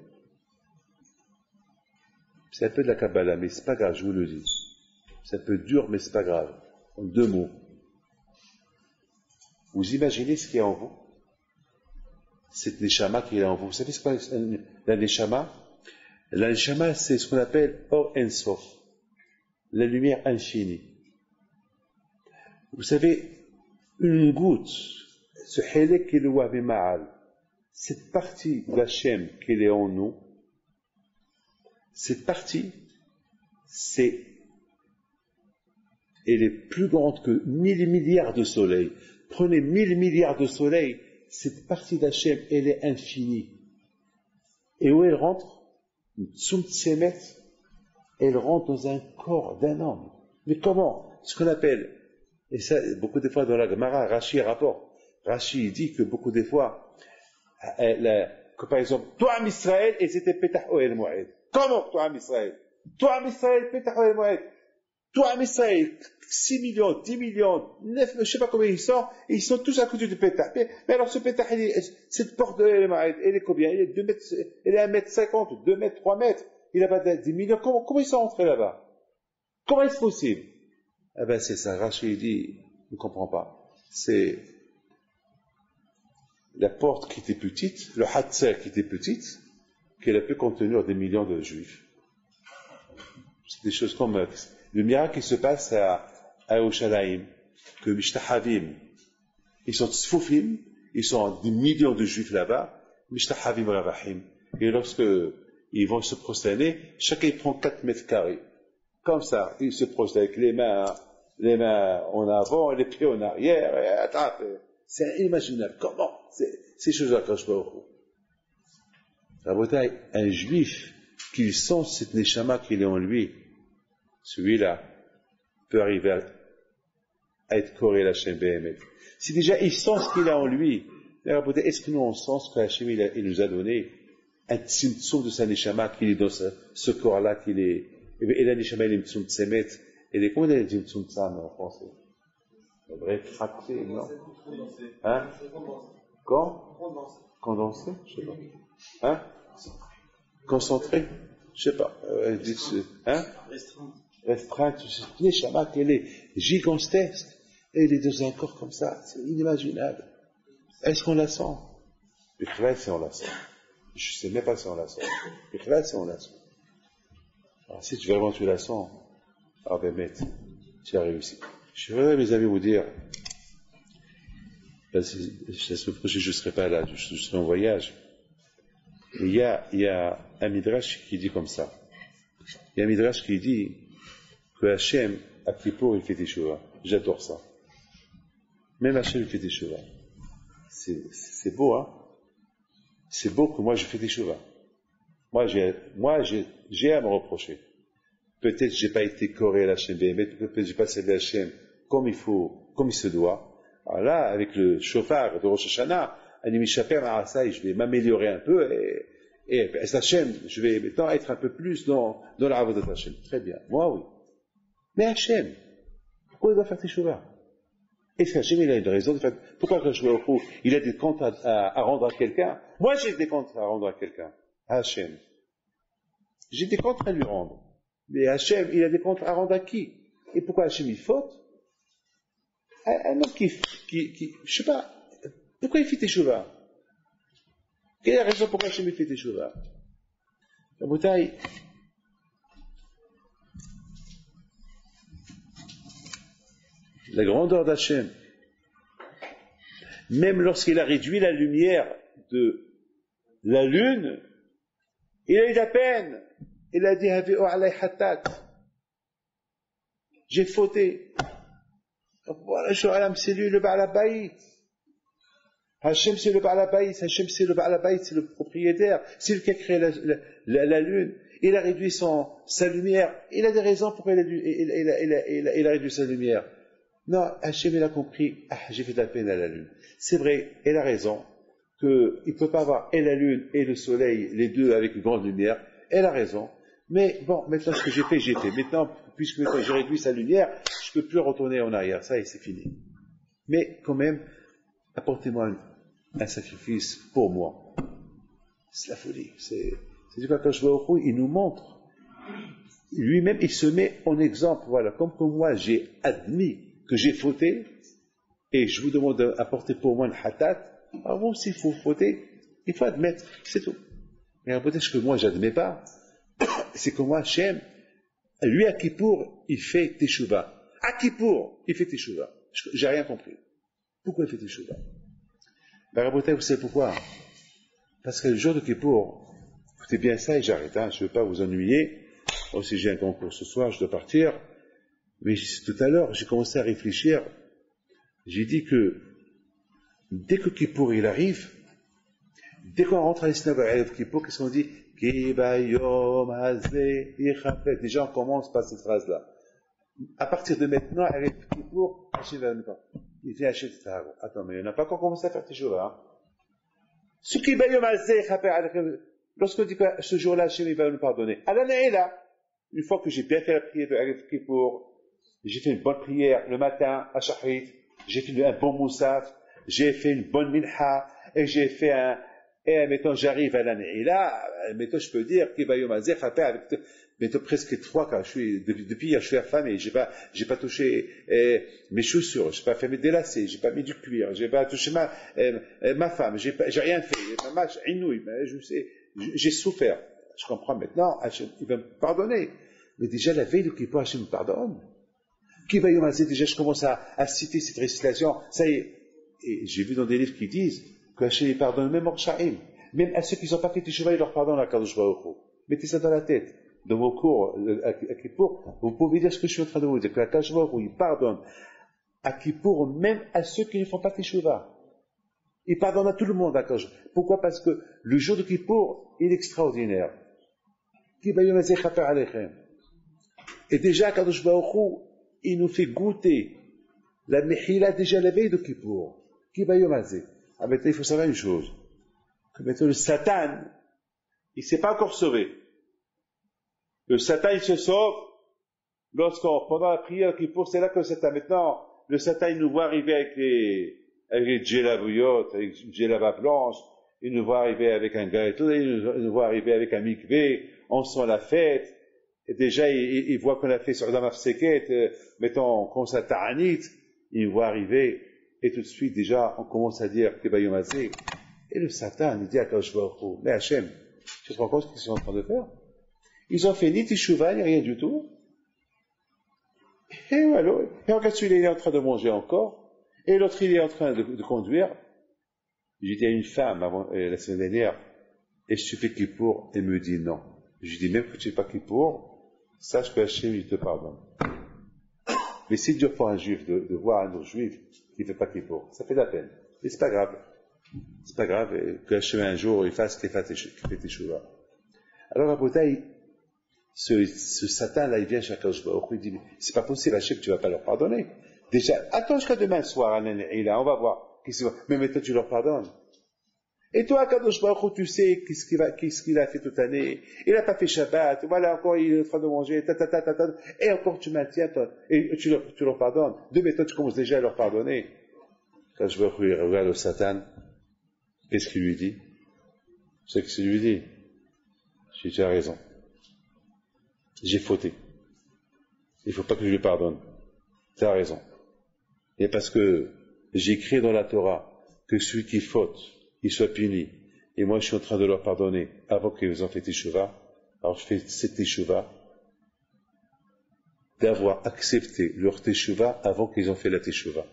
C'est un peu de la Kabbalah, mais c'est pas grave, je vous le dis. C'est un peu dur, mais c'est pas grave. En 2 mots. Vous imaginez ce qu'il y a en vous? Cette neshama qui est en vous. Vous savez ce qu'est la neshama? La neshama, c'est ce qu'on appelle Or En Sof. La lumière infinie. Vous savez, une goutte, ce Helek qui est le Wahbi Ma'al, cette partie d'Hachem qui est en nous, cette partie, elle est plus grande que 1000 milliards de soleils. Prenez 1000 milliards de soleils, cette partie d'Hachem, elle est infinie. Et où elle rentre? Elle rentre dans un corps d'un homme. Mais comment? Ce qu'on appelle, et ça, beaucoup de fois dans la Gemara, Rashi rapporte. Rashi dit que beaucoup de fois, que par exemple, toi, Israël, et c'était Petah Oel Moed. Comment, toi, Israël? Toi, Israël, Petah el Moed. Toi, Israël, 6 millions, 10 millions, 9, je sais pas combien ils sont tous à côté du Petah. Mais alors, ce Petah, cette porte de el Moed, elle est combien? Elle est 2 mètres, elle est 1,50 m, 2 mètres, 3 mètres. Il a pas 10 millions. Comment ils sont entrés là-bas? Comment est-ce possible? Eh ben, c'est ça. Rachid dit, ne comprend pas. C'est la porte qui était petite, le Hatzer qui était petite, qu'elle a pu contenir des millions de juifs. C'est des choses comme le miracle qui se passe à Yerushalayim, que Mishtahavim, ils sont tzfoufim, ils sont des millions de juifs là-bas, Mishtahavim Ravahim. Et lorsque ils vont se prosterner, chacun prend 4 mètres carrés. Comme ça, ils se prosternent avec les mains en avant, les pieds en arrière, et attrape. C'est inimaginable. Comment? Ces choses-là, quand je vois la bataille, un juif qui sent cette neshama qu'il est en lui, celui-là peut arriver à être coré la Hachem Behemet. Si déjà il sent ce qu'il a en lui, est-ce que nous on sent ce que Hachem il nous a donné, un tzimtzum de sa neshama qu'il est dans ce corps-là, qu'il est, et la neshama il est tzimtzum tsemet, et comment il est tzimtzum tsam en français? Rétracté, non? Hein? Quand? Condensé? Je sais pas. Hein? Concentré? Je sais pas. Hein? Restreinte. C'est une neshama qu'elle est gigantesque. Et elle est dans un corps comme ça. C'est inimaginable. Est-ce qu'on la sent? Peut-être si on la sent. Je sais même pas si on la sent. Peut-être si on la sent. Alors si vraiment tu la sens, ah ben mec, tu as réussi. Je voudrais, mes amis, vous dire, la semaine prochaine, je ne serai pas là, je serai en voyage. Mais il y a un midrash qui dit comme ça. Il y a un midrash qui dit que Hachem, à Kippour, il fait des chevaux. J'adore ça. Même Hachem, il fait des chevaux. C'est beau, hein? C'est beau que moi, je fais des chevaux. Moi, j'ai à me reprocher. Peut-être j'ai pas été coré à Hachem Behemet, peut-être j'ai pas servi Hachem comme il faut, comme il se doit. Alors là, avec le chauffard de Rosh Hashanah, je vais m'améliorer un peu et Hachem, je vais maintenant être un peu plus dans la avodat Hachem. Très bien. Moi, oui. Mais Hachem, pourquoi il doit faire tes chauffards? Est-ce qu'Hachem, il a une raison de faire, pourquoi quand je vais au coup, il a des comptes à rendre à quelqu'un? Moi, j'ai des comptes à rendre à quelqu'un. À Hachem. J'ai des comptes à lui rendre. Mais Hachem, il a des comptes à rendre à qui? Et pourquoi Hachem, il faute? Un homme qui, je sais pas, pourquoi il fait tes cheveux? Quelle est la raison pourquoi Hachem, il fait tes cheveux? La bouteille, la grandeur d'Hachem, même lorsqu'il a réduit la lumière de la lune, il a eu de la peine. Il a dit, j'ai fauté. Donc voilà, c'est lui le Baal HaBayit. Hachem c'est le Baal HaBayit, Hachem c'est le Baal HaBayit, c'est le propriétaire, c'est lui qui a créé la lune. Il a réduit sa lumière. Il a des raisons pourquoi il a réduit sa lumière. Non, Hachem il a compris, j'ai fait de la peine à la lune. C'est vrai, il a raison, qu'il ne peut pas avoir et la lune et le soleil, les deux avec une grande lumière. Elle a raison. Mais bon, maintenant ce que j'ai fait. Maintenant, puisque maintenant j'ai réduit sa lumière, je ne peux plus retourner en arrière. Ça y est, c'est fini. Mais quand même, apportez-moi un sacrifice pour moi. C'est la folie. C'est du quand je vois au coup, il nous montre. Lui-même, il se met en exemple. Voilà, comme que moi, j'ai admis que j'ai fauté, et je vous demande d'apporter pour moi une hatat. Alors vous, s'il faut fauter, il faut admettre. C'est tout. Mais peut-être que moi, j'admets pas. C'est que moi, Hachem, lui, à Kippour, il fait Teshuvah. À Kippour, il fait Teshuvah. J'ai rien compris. Pourquoi il fait Teshuvah? Ben, vous savez pourquoi? Parce que le jour de Kippour, écoutez bien ça et j'arrête, hein, je ne veux pas vous ennuyer. Moi, si j'ai un concours ce soir, je dois partir. Mais tout à l'heure, j'ai commencé à réfléchir. J'ai dit que, dès que Kippour, il arrive, dès qu'on rentre à l'Isnav à Kippour, qu'est-ce qu'on dit? Déjà, on commence par cette phrase-là. À partir de maintenant, à Kippour, il vient acheter ça. Attends, mais il n'a pas encore commencé à faire tes choses, hein. Lorsqu'on dit que ce jour-là, Hachem, il va nous pardonner. À l'année là, une fois que j'ai bien fait la prière de Arif Kippour, j'ai fait une bonne prière le matin à Shahrit, j'ai fait un bon moussaf, j'ai fait une bonne minha, et j'ai fait et mettons, j'arrive à l'année. Et là, mettons, je peux dire qu'il va y avoir avec, mettons, presque 3 quand je suis, depuis hier, je suis affamé, j'ai pas touché, mes chaussures, j'ai pas fait mes délacés, j'ai pas mis du cuir, j'ai pas touché ma femme, j'ai rien fait, ma match, inouï, mais je sais, j'ai souffert. Je comprends maintenant, Hachem, il va me pardonner. Mais déjà, la veille de Kippour, Hachem me pardonne. Qui va y avoir, déjà, je commence à citer cette récitation, ça y est. Et j'ai vu dans des livres qui disent que Hachem pardonne même aux Rchaïm, même à ceux qui n'ont pas fait Teshuvah, il leur pardonne à Kadosh Baruch Hu. Mettez ça dans la tête. Dans vos cours à Kippour, vous pouvez dire ce que je suis en train de vous dire, que la Kadosh Baruch Hu, il pardonne à Kippour même à ceux qui ne font pas Teshuvah. Il pardonne à tout le monde à Kadosh. Pourquoi? Parce que le jour de Kippour, il est extraordinaire. Et déjà, Kadosh Baruch Hu, il nous fait goûter la Mechila déjà la veille de Kippour. Ah, maintenant, il faut savoir une chose. Que maintenant, le Satan, il ne s'est pas encore sauvé. Le Satan, il se sauve pendant la prière Kippour, c'est là que le Satan, maintenant, le Satan, il nous voit arriver avec les djellabouyotes, avec une djellaba blanche, il nous voit arriver avec un gâteau, il nous voit arriver avec un mikvé, on sent la fête, et déjà, il voit qu'on a fait sur Dam Afseket, mettons, qu'on s'est ta'anit, il nous voit arriver, et tout de suite, déjà, on commence à dire, Kebayomazé, et le Satan, il dit à Kadosh Baruch Hu, mais Hachem, tu te rends compte ce qu'ils sont en train de faire? Ils ont fait ni Teshuvah, ni rien du tout. Et voilà, et regarde celui-là, il est en train de manger encore, et l'autre, il est en train de conduire. J'étais à une femme la semaine dernière, et je suis fait Kippour, elle me dit non. Je dis même que tu n'es pas Kippour, sache que Hachem, il te pardonne. Mais c'est dur pour un juif de voir un autre juif qui ne fait pas Kippour. Ça fait de la peine. Et c'est pas grave. C'est pas grave que Hachem un jour, il fasse qu'il fait Teshuvah. Alors, à Botaï, ce Satan-là, il vient chez Kadosh Baruch Hu, il dit, mais c'est pas possible, Hachem, tu vas pas leur pardonner. Déjà, attends jusqu'à demain soir, là, on va voir. Mais maintenant, tu leur pardonnes. Et toi, Kadosh Baruch Hu, tu sais qu'est-ce qu'il a fait toute l'année. Il n'a pas fait Shabbat. Voilà, encore, il est en train de manger, et encore, tu maintiens, et tu leur pardonnes. De méthode, tu commences déjà à leur pardonner. Kadosh Baruch Hu, il regarde le Satan. Qu'est-ce qu'il lui dit? C'est ce qu'il lui dit. Tu as raison. J'ai fauté. Il ne faut pas que je lui pardonne. Tu as raison. Et parce que j'ai écrit dans la Torah que celui qui faute, il soit puni. Et moi, je suis en train de leur pardonner avant qu'ils ont fait Teshuvah. Alors, je fais cette Teshuvah d'avoir accepté leur Teshuvah avant qu'ils ont fait la Teshuvah.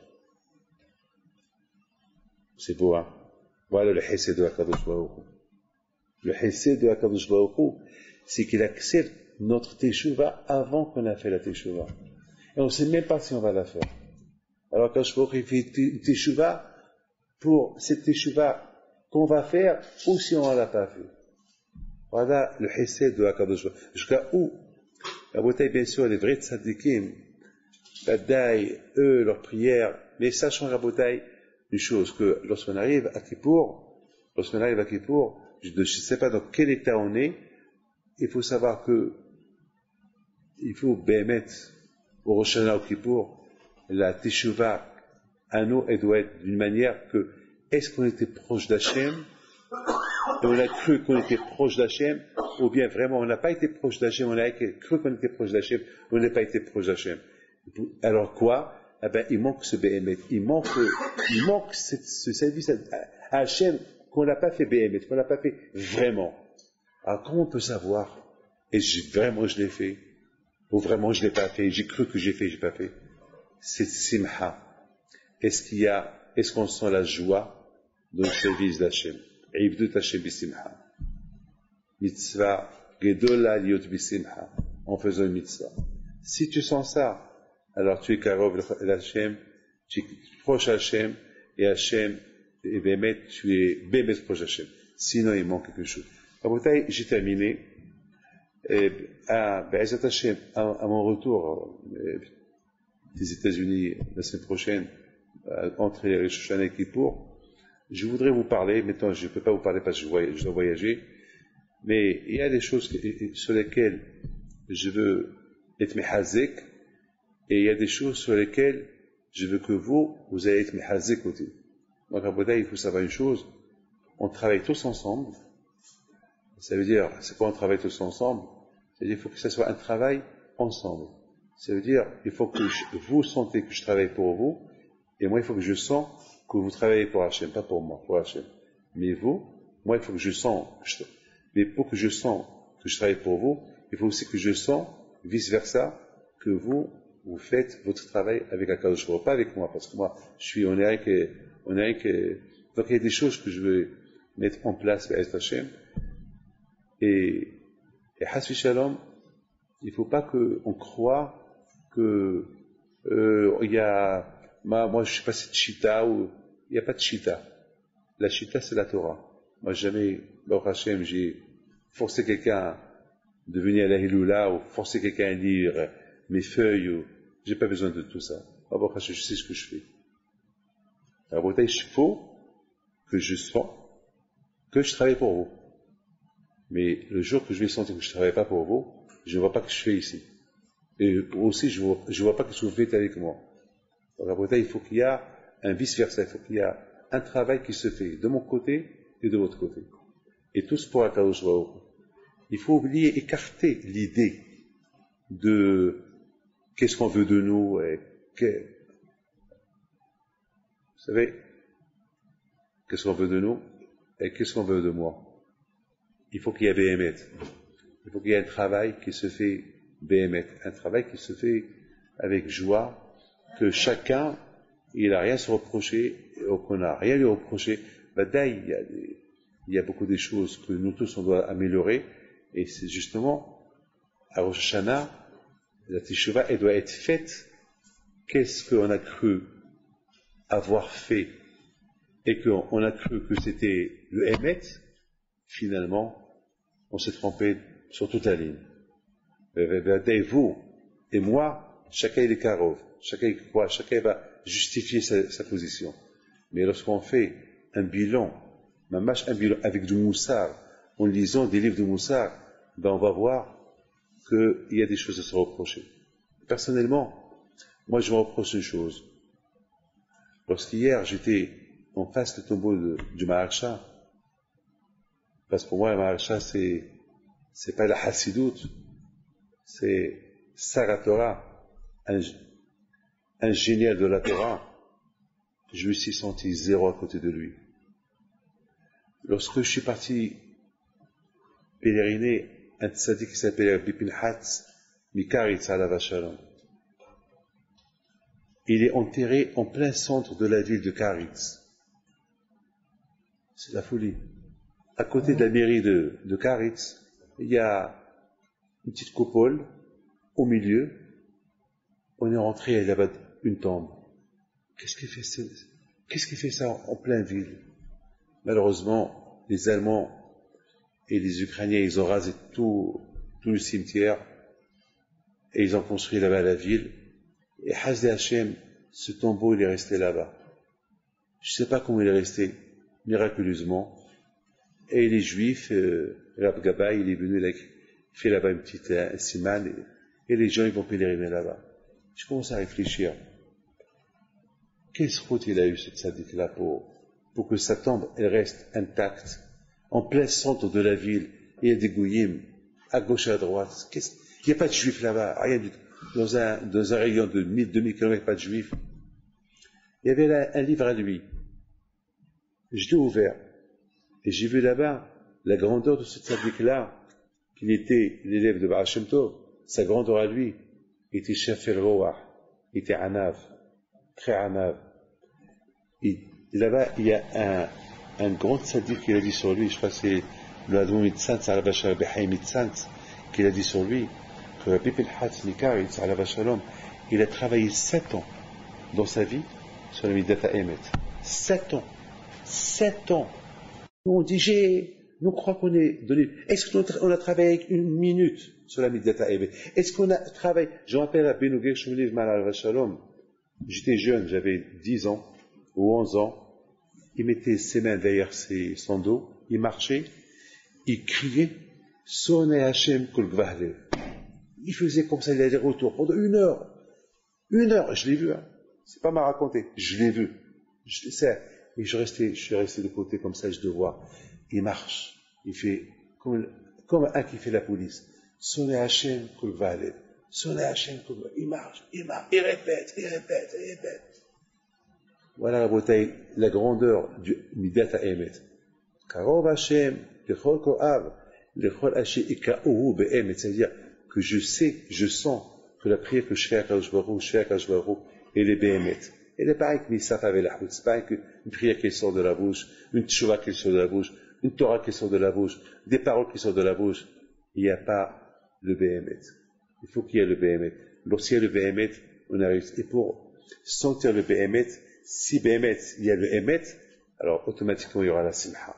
C'est beau, hein? Voilà le Hesed de HaKadosh Baruch Hu. Le Hesed de HaKadosh Baruch Hu, c'est qu'il accepte notre Teshuvah avant qu'on a fait la Teshuvah. Et on ne sait même pas si on va la faire. Alors, HaKadosh Baruch Hu, il fait une Teshuvah pour cette Teshuvah qu'on va faire ou si on ne l'a pas fait. Voilà le Hesed de HaKadosh Baruch Hu. Jusqu'à où? La bouteille, bien sûr, les vrais tzadikim, la daï, eux, leurs prières, mais sachant la bouteille, une chose, que lorsqu'on arrive à Kippour, je ne sais pas dans quel état on est, il faut savoir que il faut bémettre au Rosh Hashanah au Kippour, la Teshuvah à nous, elle doit être d'une manière que est-ce qu'on était proche d'Hachem et on a cru qu'on était proche d'Hachem, ou bien vraiment on n'a pas été proche d'Hachem, on a cru qu'on était proche d'Hachem, on n'a pas été proche d'Hachem. Alors quoi? Eh ben, il manque ce BMT, il manque ce service à Hachem qu'on n'a pas fait BMT, qu'on n'a pas fait vraiment. Alors comment on peut savoir? Vraiment je l'ai fait, ou vraiment je l'ai pas fait, j'ai cru que j'ai fait, j'ai pas fait. C'est simha. Est-ce qu'on sent la joie dans le service d'Hachem? Ibdut Hachem bisimha. Mitzvah gedola liot bisimha. En faisant une mitzvah. Si tu sens ça, alors tu es karov l'Hachem, tu es proche Hachem, et Hachem, et Bémet, tu es Bémet proche Hachem. Sinon, il manque quelque chose. Rabotai, j'ai terminé. Be'ezat Hachem, à mon retour des États-Unis la semaine prochaine, entre les Rosh Hashanah et Kippour, je voudrais vous parler, maintenant je ne peux pas vous parler parce que je dois voyager, Mais il y a des choses sur lesquelles je veux être mehazek, et il y a des choses sur lesquelles je veux que vous allez être mehazek aussi. Donc, à Bouddha, il faut savoir une chose, on travaille tous ensemble. Ça veut dire, c'est quoi on travaille tous ensemble? C'est-à-dire, il faut que ça soit un travail ensemble. Ça veut dire, il faut que vous sentez que je travaille pour vous, et moi, il faut que je sens que vous travaillez pour Hachem, pas pour moi, pour Hachem. Mais vous, moi, il faut que je sens, mais pour que je sens que je travaille pour vous, il faut aussi que je sens, vice-versa, que vous faites votre travail avec Akadosh Baruch Hu, pas avec moi, parce que moi, on est rien que, donc il y a des choses que je veux mettre en place avec Hachem, et Hasbi Shalom, il faut pas qu'on croie que, il y a, moi, je suis passé de Chita, ou, il n'y a pas de Chita. La Chita, c'est la Torah. Moi, jamais, Baruch Hashem, j'ai forcé quelqu'un de venir à la Hiloula, ou forcé quelqu'un à lire mes feuilles, ou, j'ai pas besoin de tout ça. Baruch Hashem, je sais ce que je fais. Alors, il faut que je sens que je travaille pour vous. Mais le jour que je vais sentir que je ne travaille pas pour vous, je ne vois pas ce que je fais ici. Et aussi, je ne vois pas ce que vous faites avec moi. Alors, il faut qu'il y ait un vice-versa, il faut qu'il y ait un travail qui se fait de mon côté et de votre côté. Et tous pour Akadosh Baruch Hu. Il faut oublier, écarter l'idée de qu'est-ce qu'on veut de nous, vous savez, qu'est-ce qu'on veut de nous et qu'est-ce qu'on veut de moi. Il faut qu'il y ait Béhémet. Il faut qu'il y ait un travail qui se fait Béhémet, un travail qui se fait avec joie, que chacun, il n'a rien à se reprocher, ou qu'on n'a rien à lui reprocher. Il y a beaucoup de choses que nous tous, on doit améliorer, et c'est justement, à Rosh Hashanah, la Teshuvah, elle doit être faite. Qu'est-ce qu'on a cru avoir fait, et qu'on a cru que c'était le Hémet, finalement, on s'est trompé sur toute la ligne. Vous et moi, chacun il est karov, chacun croit, chacun va justifier sa position. Mais lorsqu'on fait un bilan avec du moussard, en lisant des livres de moussard, on va voir qu'il y a des choses à se reprocher. Personnellement, moi je me reproche une chose. Lorsqu'hier j'étais en face du tombeau du Maharsha, parce que pour moi, le Maharsha, c'est pas la Hassidout, c'est Sarah Torah, un génial de la Torah. Je me suis senti zéro à côté de lui. Lorsque je suis parti pèleriner, un tzaddik qui s'appelait Rabbi Pinhat Mikaritz alav Shalom, il est enterré en plein centre de la ville de Karitz. C'est la folie. À côté de la mairie de Karitz, il y a une petite coupole au milieu. On est rentré, il y a là-bas une tombe. Qu'est-ce qui fait ça en pleine ville? Malheureusement, les Allemands et les Ukrainiens, ils ont rasé tout le cimetière et ils ont construit là-bas la ville. Et Hasdi Hashem, ce tombeau, il est resté là-bas. Je ne sais pas comment il est resté, miraculeusement. Et les Juifs, Rab Gaba, il est venu, il fait là-bas une petite siman, et les gens, ils vont pèleriner là-bas. Je commence à réfléchir. Quelle route il a eu, ce tzaddik-là, pour que sa tombe, elle reste intacte, en plein centre de la ville. Il y a des gouyim, à gauche et à droite. Il n'y a pas de Juifs là-bas, rien du tout. Dans un rayon de 2000 km, pas de Juifs. Il y avait là un livre à lui. Je l'ai ouvert. Et j'ai vu là-bas la grandeur de ce tzaddik-là, qu'il était l'élève de Baal Shem Tov, sa grandeur à lui, il était Shafir Roah, il était Anav, très Anav. Et là-bas, il y a un grand tzaddik qui a dit sur lui, je crois que c'est le Admon Mitzantz, Alabashar Behaim Mitzantz, qui a dit sur lui, que Rabbi Pinhat Mikaritz, Alabashalom, il a travaillé 7 ans dans sa vie sur la Midat HaEmet. 7 ans. 7 ans. On dit, nous croyons qu'on est donné. Est-ce qu'on a travaillé une minute sur la Midat HaEmet? Est-ce qu'on a travaillé? Je me rappelle à Benouguer Shmuliv Malal Shalom. J'étais jeune, j'avais 10 ans ou 11 ans. Il mettait ses mains derrière son dos, il marchait, il criait Sonne Hachem Kol Gvahlev. Il faisait comme ça, il allait retour pendant 1 heure. 1 heure, je l'ai vu, hein. C'est pas m'a raconté, je l'ai vu. Je le sais. Et je suis resté de côté comme ça, je le vois. Il marche. Il fait comme un qui fait la police. Sonne Hachem Kol Gvahlev. Sonne Hachem Kol Gvahlev. Il marche, il répète. Voilà la grandeur du Midat HaEmet. Karov Hachem, Lechol Ko'av, Lechol Hachem Ika'uhu Be'emet. C'est-à-dire que je sens que la prière que je fais à Kadosh Baruch Hu, elle est Be'emet. Elle n'est pas avec Misaf avec la Hout. C'est pas une prière qui sort de la bouche, une tchouva qui sort de la bouche, une Torah qui sort de la bouche, des paroles qui sortent de la bouche. Il n'y a pas le Be'emet. Il faut qu'il y ait le Be'emet. Lorsqu'il y a le Be'emet, on arrive. Et pour sentir le Be'emet, si Be'emet, il y a le Emet, alors automatiquement il y aura la Simha.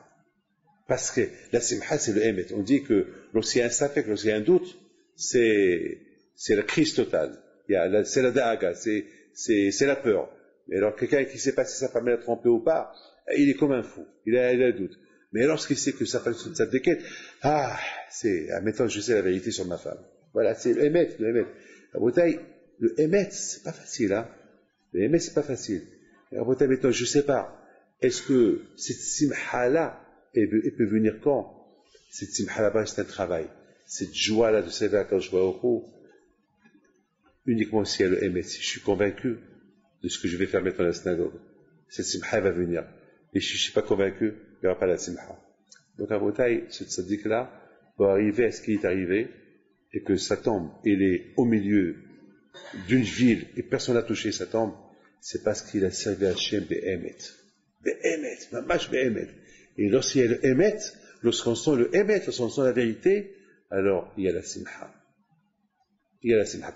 Parce que la Simha, c'est le Emet. On dit que lorsqu'il y a un safek, lorsqu'il y a un doute, c'est la crise totale. C'est la da'aga, c'est la peur. Mais alors quelqu'un qui ne sait pas si sa femme l'a trompé ou pas, il est comme un fou. Il a un doute. Mais lorsqu'il sait que sa femme est sa déquête, maintenant je sais la vérité sur ma femme. Voilà, c'est le Emet, La bouteille, le Emet, c'est pas facile, hein. Le Emet, c'est pas facile. Alors, maintenant, je ne sais pas, est-ce que cette simha-là, elle peut venir quand? Cette simha-là, c'est un travail. Cette joie-là de savoir quand je vois au coup, uniquement si elle est si je suis convaincu de ce que je vais faire maintenant dans la synagogue, cette simha va venir. Et si je ne suis pas convaincu, il n'y aura pas la simha. Donc, à Botaï, ce tzaddik-là va arriver à ce qui est arrivé, et que sa tombe, elle est au milieu d'une ville, et personne n'a touché sa tombe, c'est parce qu'il a servi Hachem Be'emet. Mamash Be'emet. Et lorsqu'il y a le Emet, lorsqu'on sent le Emet, lorsqu'on sent la vérité, alors il y a la Simha.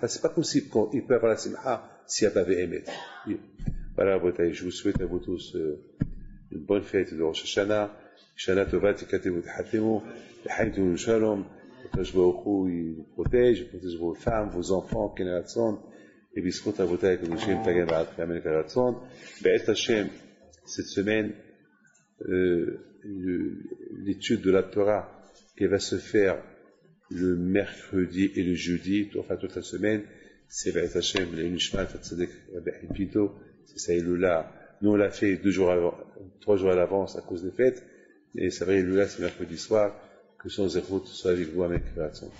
Parce que c'est pas possible qu'il peut y avoir la Simha s'il n'y a pas Be'emet. Voilà, je vous souhaite à vous tous une bonne fête de Rosh Hashanah. Shana Tova, Tikatemu Tchatemu, L'Haïdou Shalom. Je vous protège vos femmes, vos enfants, Keneratson. Et Biscout Avotai Kedushim Tagen Ba'at Kamen Keratson. Be'et Hashem, cette semaine, l'étude de la Torah qui va se faire le mercredi et le jeudi, enfin toute la semaine, c'est Be'et Hashem, le Nishmat Tzadek Rabbi Pinto, c'est ça, Iloula. Nous on l'a fait 3 jours à l'avance à cause des fêtes, et ça va, Iloula, c'est mercredi soir, que son zéro soit avec vous avec Keratson.